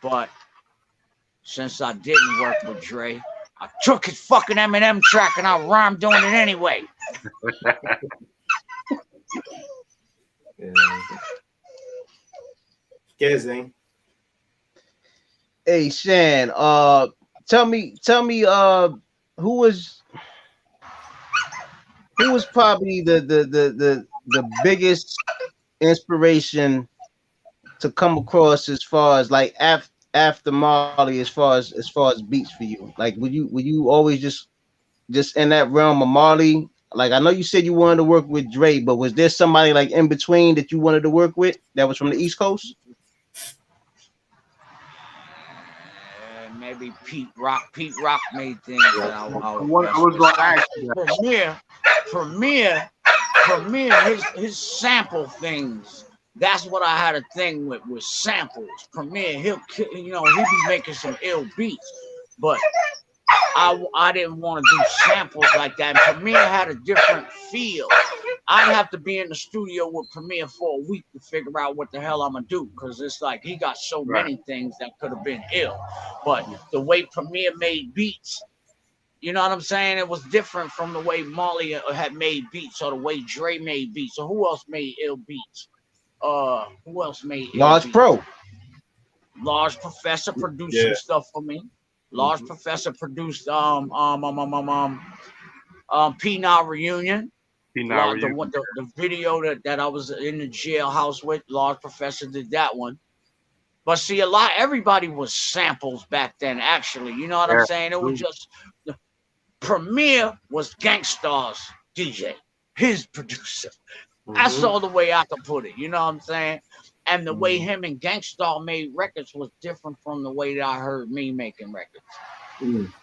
but since I didn't work with Dre, I took his fucking Eminem track and I rhymed doing it anyway. Yeah, Zane. Hey Shan, tell me, who was probably the biggest inspiration to come across as far as like after Marley as far as beats for you? Like, were you always just in that realm of Marley? Like, I know you said you wanted to work with Dre, but was there somebody like in between that you wanted to work with that was from the East Coast? Maybe Pete Rock. Pete Rock made things that I was going to ask you. Premier, his sample things. That's what I had a thing with samples. Premier, he be making some ill beats, but I didn't want to do samples like that. Premier had a different feel. I'd have to be in the studio with Premier for a week to figure out what the hell I'm gonna do, because it's like he got so many things that could have been ill. But the way Premier made beats, you know what I'm saying? It was different from the way Marley had made beats, or the way Dre made beats, or who else made ill beats? Who else made Large Pro? Large Professor produced some stuff for me. Large Professor produced P9 Reunion. The video that I was in the jailhouse with, Large Professor did that one. But see, everybody was samples back then, actually. You know what I'm saying? It was just, Premier was Gangstar's DJ, his producer. That's all the way I could put it. You know what I'm saying? And the way him and Gangstar made records was different from the way that I heard me making records.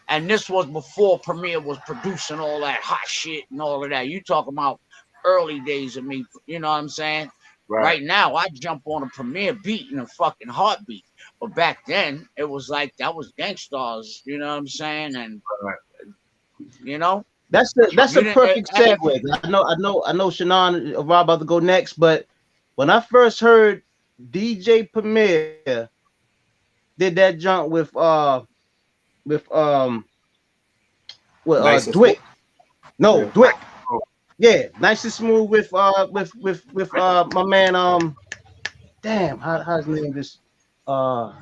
And this was before Premier was producing all that hot shit and all of that. You talking about early days of me, you know what I'm saying? Right now, I jump on a Premier beat in a fucking heartbeat. But back then, it was like that was Gangstar's, you know what I'm saying? And you know, that's a perfect segue. I know Shannon Rob about to go next, but when I first heard DJ Premier did that jump with Dwick. No, Dwick. Yeah, Nice and Smooth with my man damn, how's his name is Gangstar.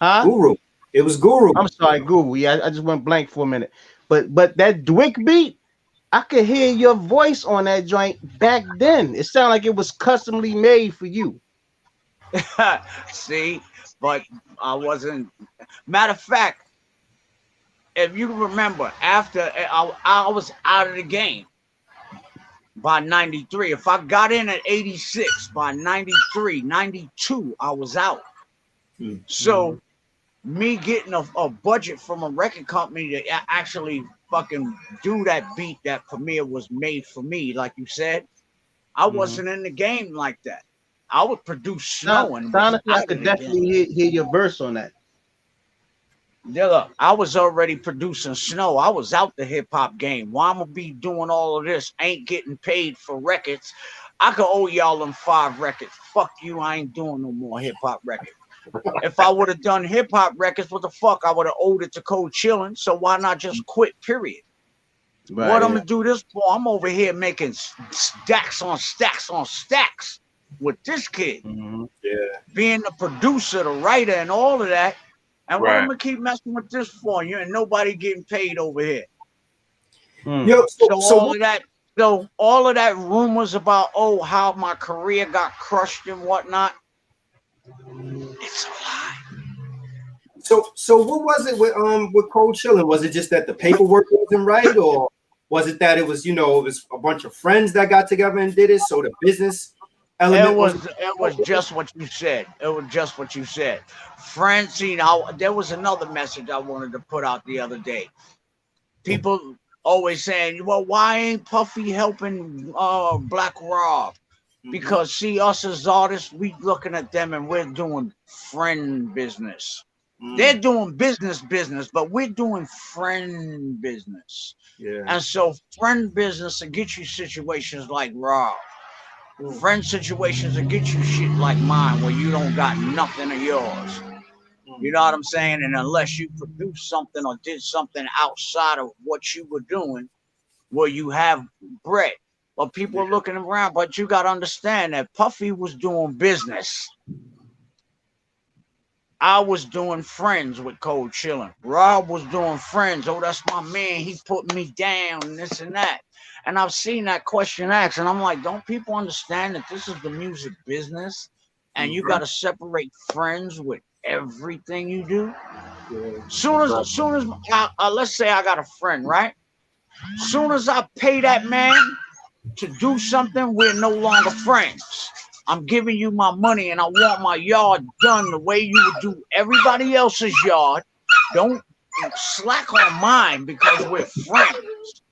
Huh? Guru. It was Guru. I'm sorry, Guru. Yeah, I just went blank for a minute. But that Dwick beat, I could hear your voice on that joint back then. It sounded like it was customly made for you. See, but I wasn't. Matter of fact, if you remember, after I was out of the game by 93. If I got in at 86, by 93, 92, I was out. So me getting a budget from a record company to actually fucking do that beat that Premier was made for me, like you said, I wasn't in the game like that. I would produce Snow. And honestly, I could definitely hear your verse on that. Yeah, look, I was already producing Snow. I was out the hip hop game. Why I'm gonna be doing all of this? Ain't getting paid for records. I could owe y'all them 5 records. Fuck you, I ain't doing no more hip hop records. If I would have done hip hop records, what the fuck? I would have owed it to Cold Chillin'. So why not just quit? Period. Right, what I'm gonna do this for? I'm over here making stacks on stacks on stacks with this kid. Being the producer, the writer, and all of that. And what I'm gonna keep messing with this for? You ain't nobody getting paid over here. Yo, so all of that rumors about how my career got crushed and whatnot, it's a lie. So what was it with Cold Chillin'? Was it just that the paperwork wasn't right, or was it that it was it was a bunch of friends that got together and did it? So the business element it was just what you said. It was just what you said. Friends, there was another message I wanted to put out the other day. People always saying, well, why ain't Puffy helping Black Rob? Because see, us as artists, we looking at them and we're doing friend business. They're doing business, but we're doing friend business. And so friend business will get you situations like Rob. Friend situations will get you shit like mine where you don't got nothing of yours. You know what I'm saying? And unless you produced something or did something outside of what you were doing, where you have bread. But people are looking around, but you got to understand that Puffy was doing business. I was doing Friends with Cold Chillin'. Rob was doing Friends. Oh, that's my man. He put me down and this and that. And I've seen that question asked, and I'm like, don't people understand that this is the music business, and you got to separate friends with everything you do? Soon as let's say I got a friend, right? Soon as I pay that man to do something, we're no longer friends. I'm giving you my money, and I want my yard done the way you would do everybody else's yard. Don't slack on mine because we're friends.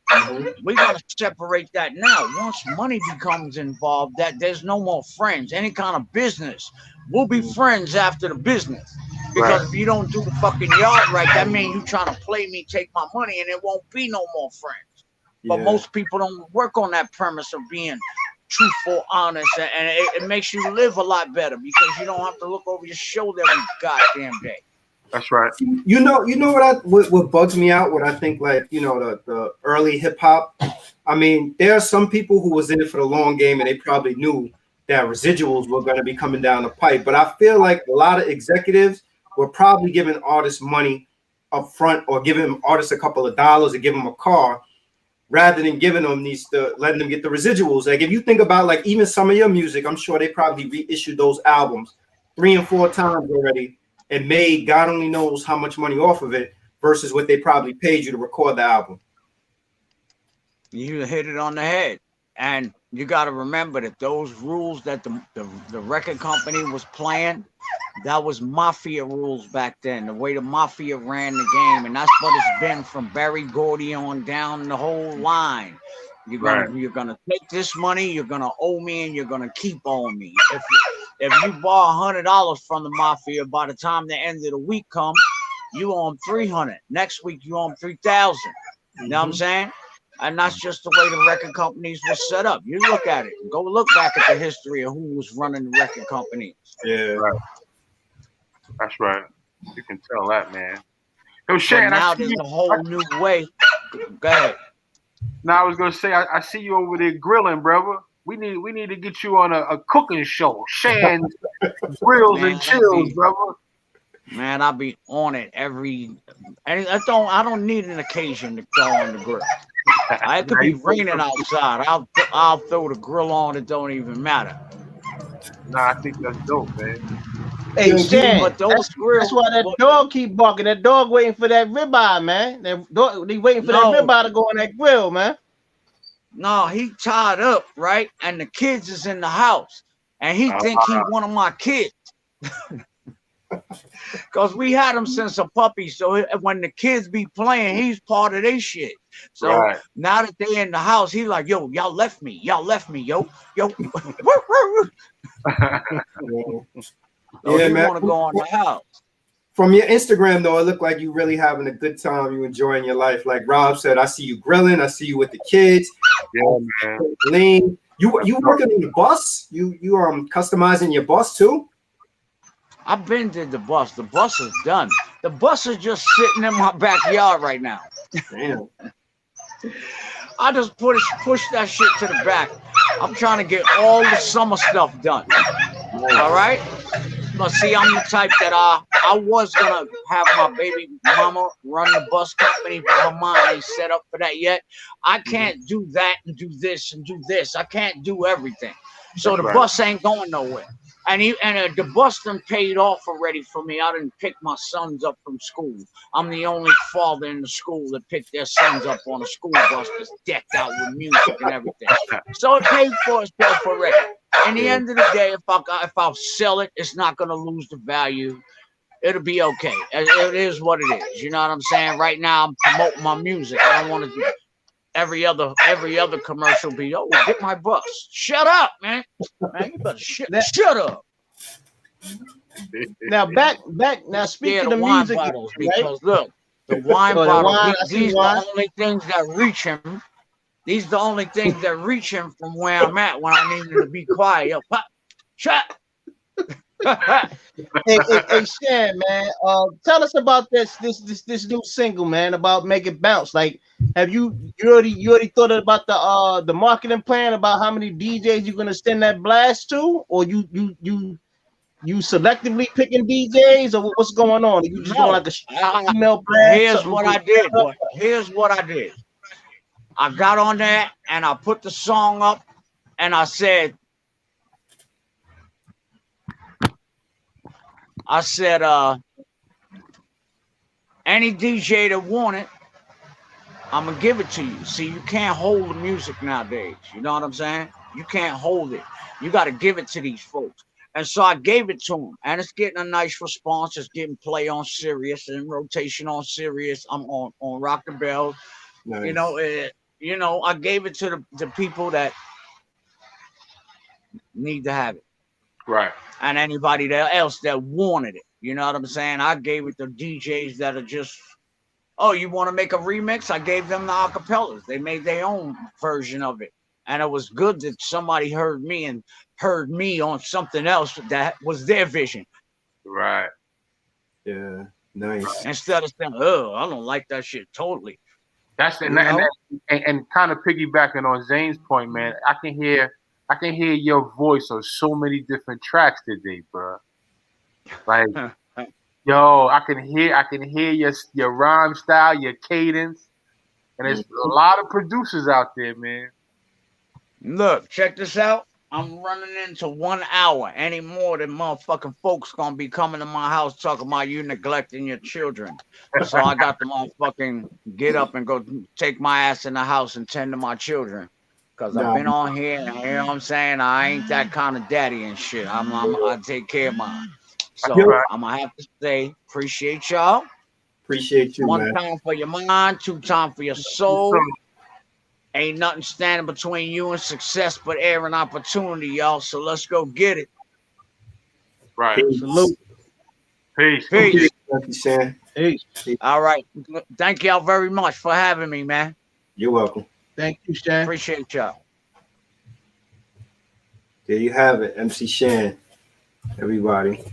We gotta separate that now. Once money becomes involved, that there's no more friends. Any kind of business, we'll be friends after the business. Because if you don't do the fucking yard right, that means you trying to play me, take my money, and it won't be no more friends. But most people don't work on that premise of being truthful, honest, and it makes you live a lot better because you don't have to look over your shoulder every goddamn day. That's right. You know what bugs me out? What I think, like, you know, the early hip hop. I mean, there are some people who was in it for the long game, and they probably knew that residuals were going to be coming down the pipe. But I feel like a lot of executives were probably giving artists money up front, or giving artists a couple of dollars, or give them a car, rather than giving them letting them get the residuals. Like, if you think about, like, even some of your music, I'm sure they probably reissued those albums 3 and 4 times already and made God only knows how much money off of it versus what they probably paid you to record the album. You hit it on the head. And you got to remember that those rules that the record company was playing, that was mafia rules back then, the way the mafia ran the game. And that's what it's been from Barry Gordy on down the whole line. You're gonna take this money, you're gonna owe me, and you're gonna keep owing me. If you borrow $100 from the mafia, by the time the end of the week comes, you owe them $300. Next week you owe them $3,000. You know what I'm saying? And that's just the way the record companies were set up. You look at it. Go look back at the history of who was running the record companies. Yeah, right. That's right. You can tell that, man. Yo, Shan, now there's a whole new way. Go ahead. Now I was gonna say, I see you over there grilling, brother. We need to get you on a cooking show. Shan's Grills and Chills, brother. Man, I'll be on it I don't need an occasion to go on the grill. It could be raining outside. I'll throw the grill on. It don't even matter. Nah, I think that's dope, man. Hey, Shan, but that's why that dog keep barking. That dog waiting for that ribeye, man. They waiting for that ribeye to go on that grill, man. No, he tied up, right? And the kids is in the house. And he think he one of my kids. Because we had him since a puppy. So when the kids be playing, he's part of their shit. So now that they in the house, he like, yo, y'all left me, yo. So yeah, you man. want to go on the house. From your Instagram, though, it looked like you really having a good time. You enjoying your life. Like Rob said, I see you grilling. I see you with the kids. Yeah, man. Lean. You working on the bus? You customizing your bus too? I've been to the bus. The bus is done. The bus is just sitting in my backyard right now. Damn. I just push that shit to the back. I'm trying to get all the summer stuff done. All right? But see, I'm the type that I was gonna have my baby mama run the bus company, but her mom ain't set up for that yet. I can't do that and do this and do this. I can't do everything. So the bus ain't going nowhere. And the bus done paid off already for me. I didn't pick my sons up from school. I'm the only father in the school that picked their sons up on a school bus that's decked out with music and everything. So it paid for itself already. In the end of the day, if I sell it, it's not gonna lose the value. It'll be okay. It is what it is. You know what I'm saying? Right now, I'm promoting my music. I don't want to do every other commercial be, oh, get my bus. Shut up, man. Man, you better shut up. Now now speaking of music, bottles, because look, the wine bottles, these are the only things that reach him. These are the only things that reach him from where I'm at when I needed to be quiet. Yo, pop, shut. hey, Shan, man, tell us about this new single, man, about Make It Bounce. Like, have you already thought about the marketing plan about how many DJs you're gonna send that blast to, or you you selectively picking DJs, or what's going on? Are you just doing like a email blast? Here's what I did. Here's what I did. I got on there and I put the song up and I said, any DJ that want it, I'm gonna give it to you. See, you can't hold the music nowadays. You know what I'm saying? You can't hold it. You got to give it to these folks. And so I gave it to them, and it's getting a nice response. It's getting play on Sirius and rotation on Sirius. I'm on Rock the Bell. Nice. You know, I gave it to the people that need to have it. Right. And anybody else that wanted it. You know what I'm saying? I gave it to DJs that are just, oh, you want to make a remix? I gave them the acapellas. They made their own version of it. And it was good that somebody heard me and heard me on something else that was their vision. Right. Yeah. Nice. Instead of saying, oh, I don't like that shit totally. That's and kind of piggybacking on Zane's point, man. I can hear your voice on so many different tracks today, bro. Like, yo, I can hear your rhyme style, your cadence, and there's a lot of producers out there, man. Look, check this out. I'm running into 1 hour. Any more than motherfucking folks gonna be coming to my house talking about you neglecting your children. So I got to motherfucking get up and go take my ass in the house and tend to my children. Cause I've been on here, and you know what I'm saying? I ain't that kind of daddy and shit. I take care of mine. So I'm gonna have to say, appreciate y'all. Appreciate you, man. 1 time for your mind, 2 time for your soul. Ain't nothing standing between you and success but air and opportunity, y'all. So let's go get it. Right. Peace. Salute. Peace. Peace. Thank you, Shan. Peace. All right. Thank y'all very much for having me, man. You're welcome. Thank you, Shan. Appreciate y'all. There you have it, MC Shan. Everybody.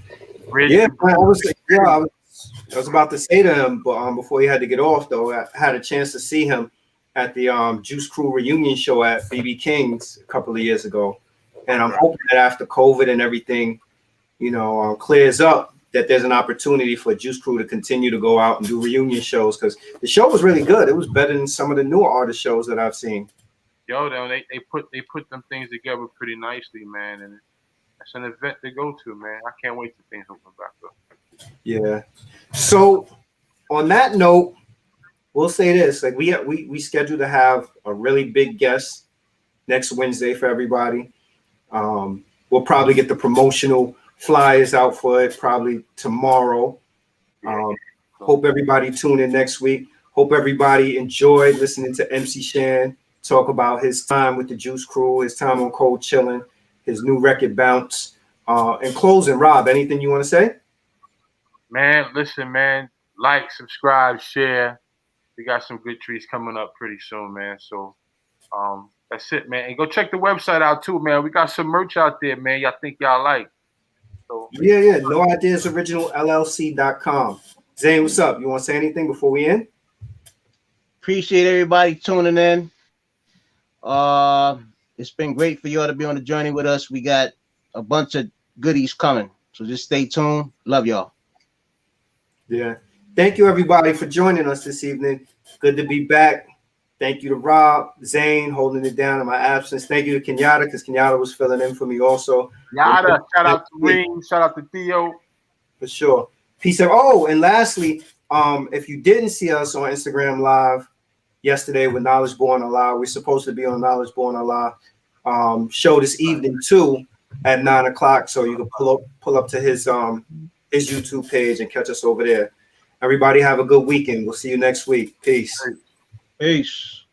Really? Yeah, I was about to say to him, but before he had to get off, though, I had a chance to see him at the Juice Crew reunion show at BB King's a couple of years ago. And I'm hoping that after COVID and everything, clears up, that there's an opportunity for Juice Crew to continue to go out and do reunion shows, because the show was really good. It was better than some of the newer artist shows that I've seen. Yo, they put them things together pretty nicely, man, and it's an event to go to, man. I can't wait till things open back up. Yeah. So on that note, we'll say this: like we scheduled to have a really big guest next Wednesday for everybody. We'll probably get the promotional flyers out for it probably tomorrow. Hope everybody tune in next week. Hope everybody enjoyed listening to MC Shan talk about his time with the Juice Crew, his time on Cold Chillin', his new record Bounce. In closing, Rob, anything you want to say? Man, listen, man, like, subscribe, share. We got some good treats coming up pretty soon, man. So that's it, man. And go check the website out too, man. We got some merch out there, man. Y'all think y'all like. So yeah. No Ideas Original LLC.com. Zane, what's up? You want to say anything before we end? Appreciate everybody tuning in. It's been great for y'all to be on the journey with us. We got a bunch of goodies coming. So just stay tuned. Love y'all. Yeah. Thank you, everybody, for joining us this evening. Good to be back. Thank you to Rob, Zane, holding it down in my absence. Thank you to Kenyatta, because Kenyatta was filling in for me also. Kenyatta, shout out to Reem, shout out to Theo. For sure. Peace out. Oh, and lastly, if you didn't see us on Instagram Live yesterday with Knowledge Born Allah, we're supposed to be on Knowledge Born Allah show this evening too at 9 o'clock. So you can pull up to his YouTube page and catch us over there. Everybody have a good weekend. We'll see you next week. Peace. Peace.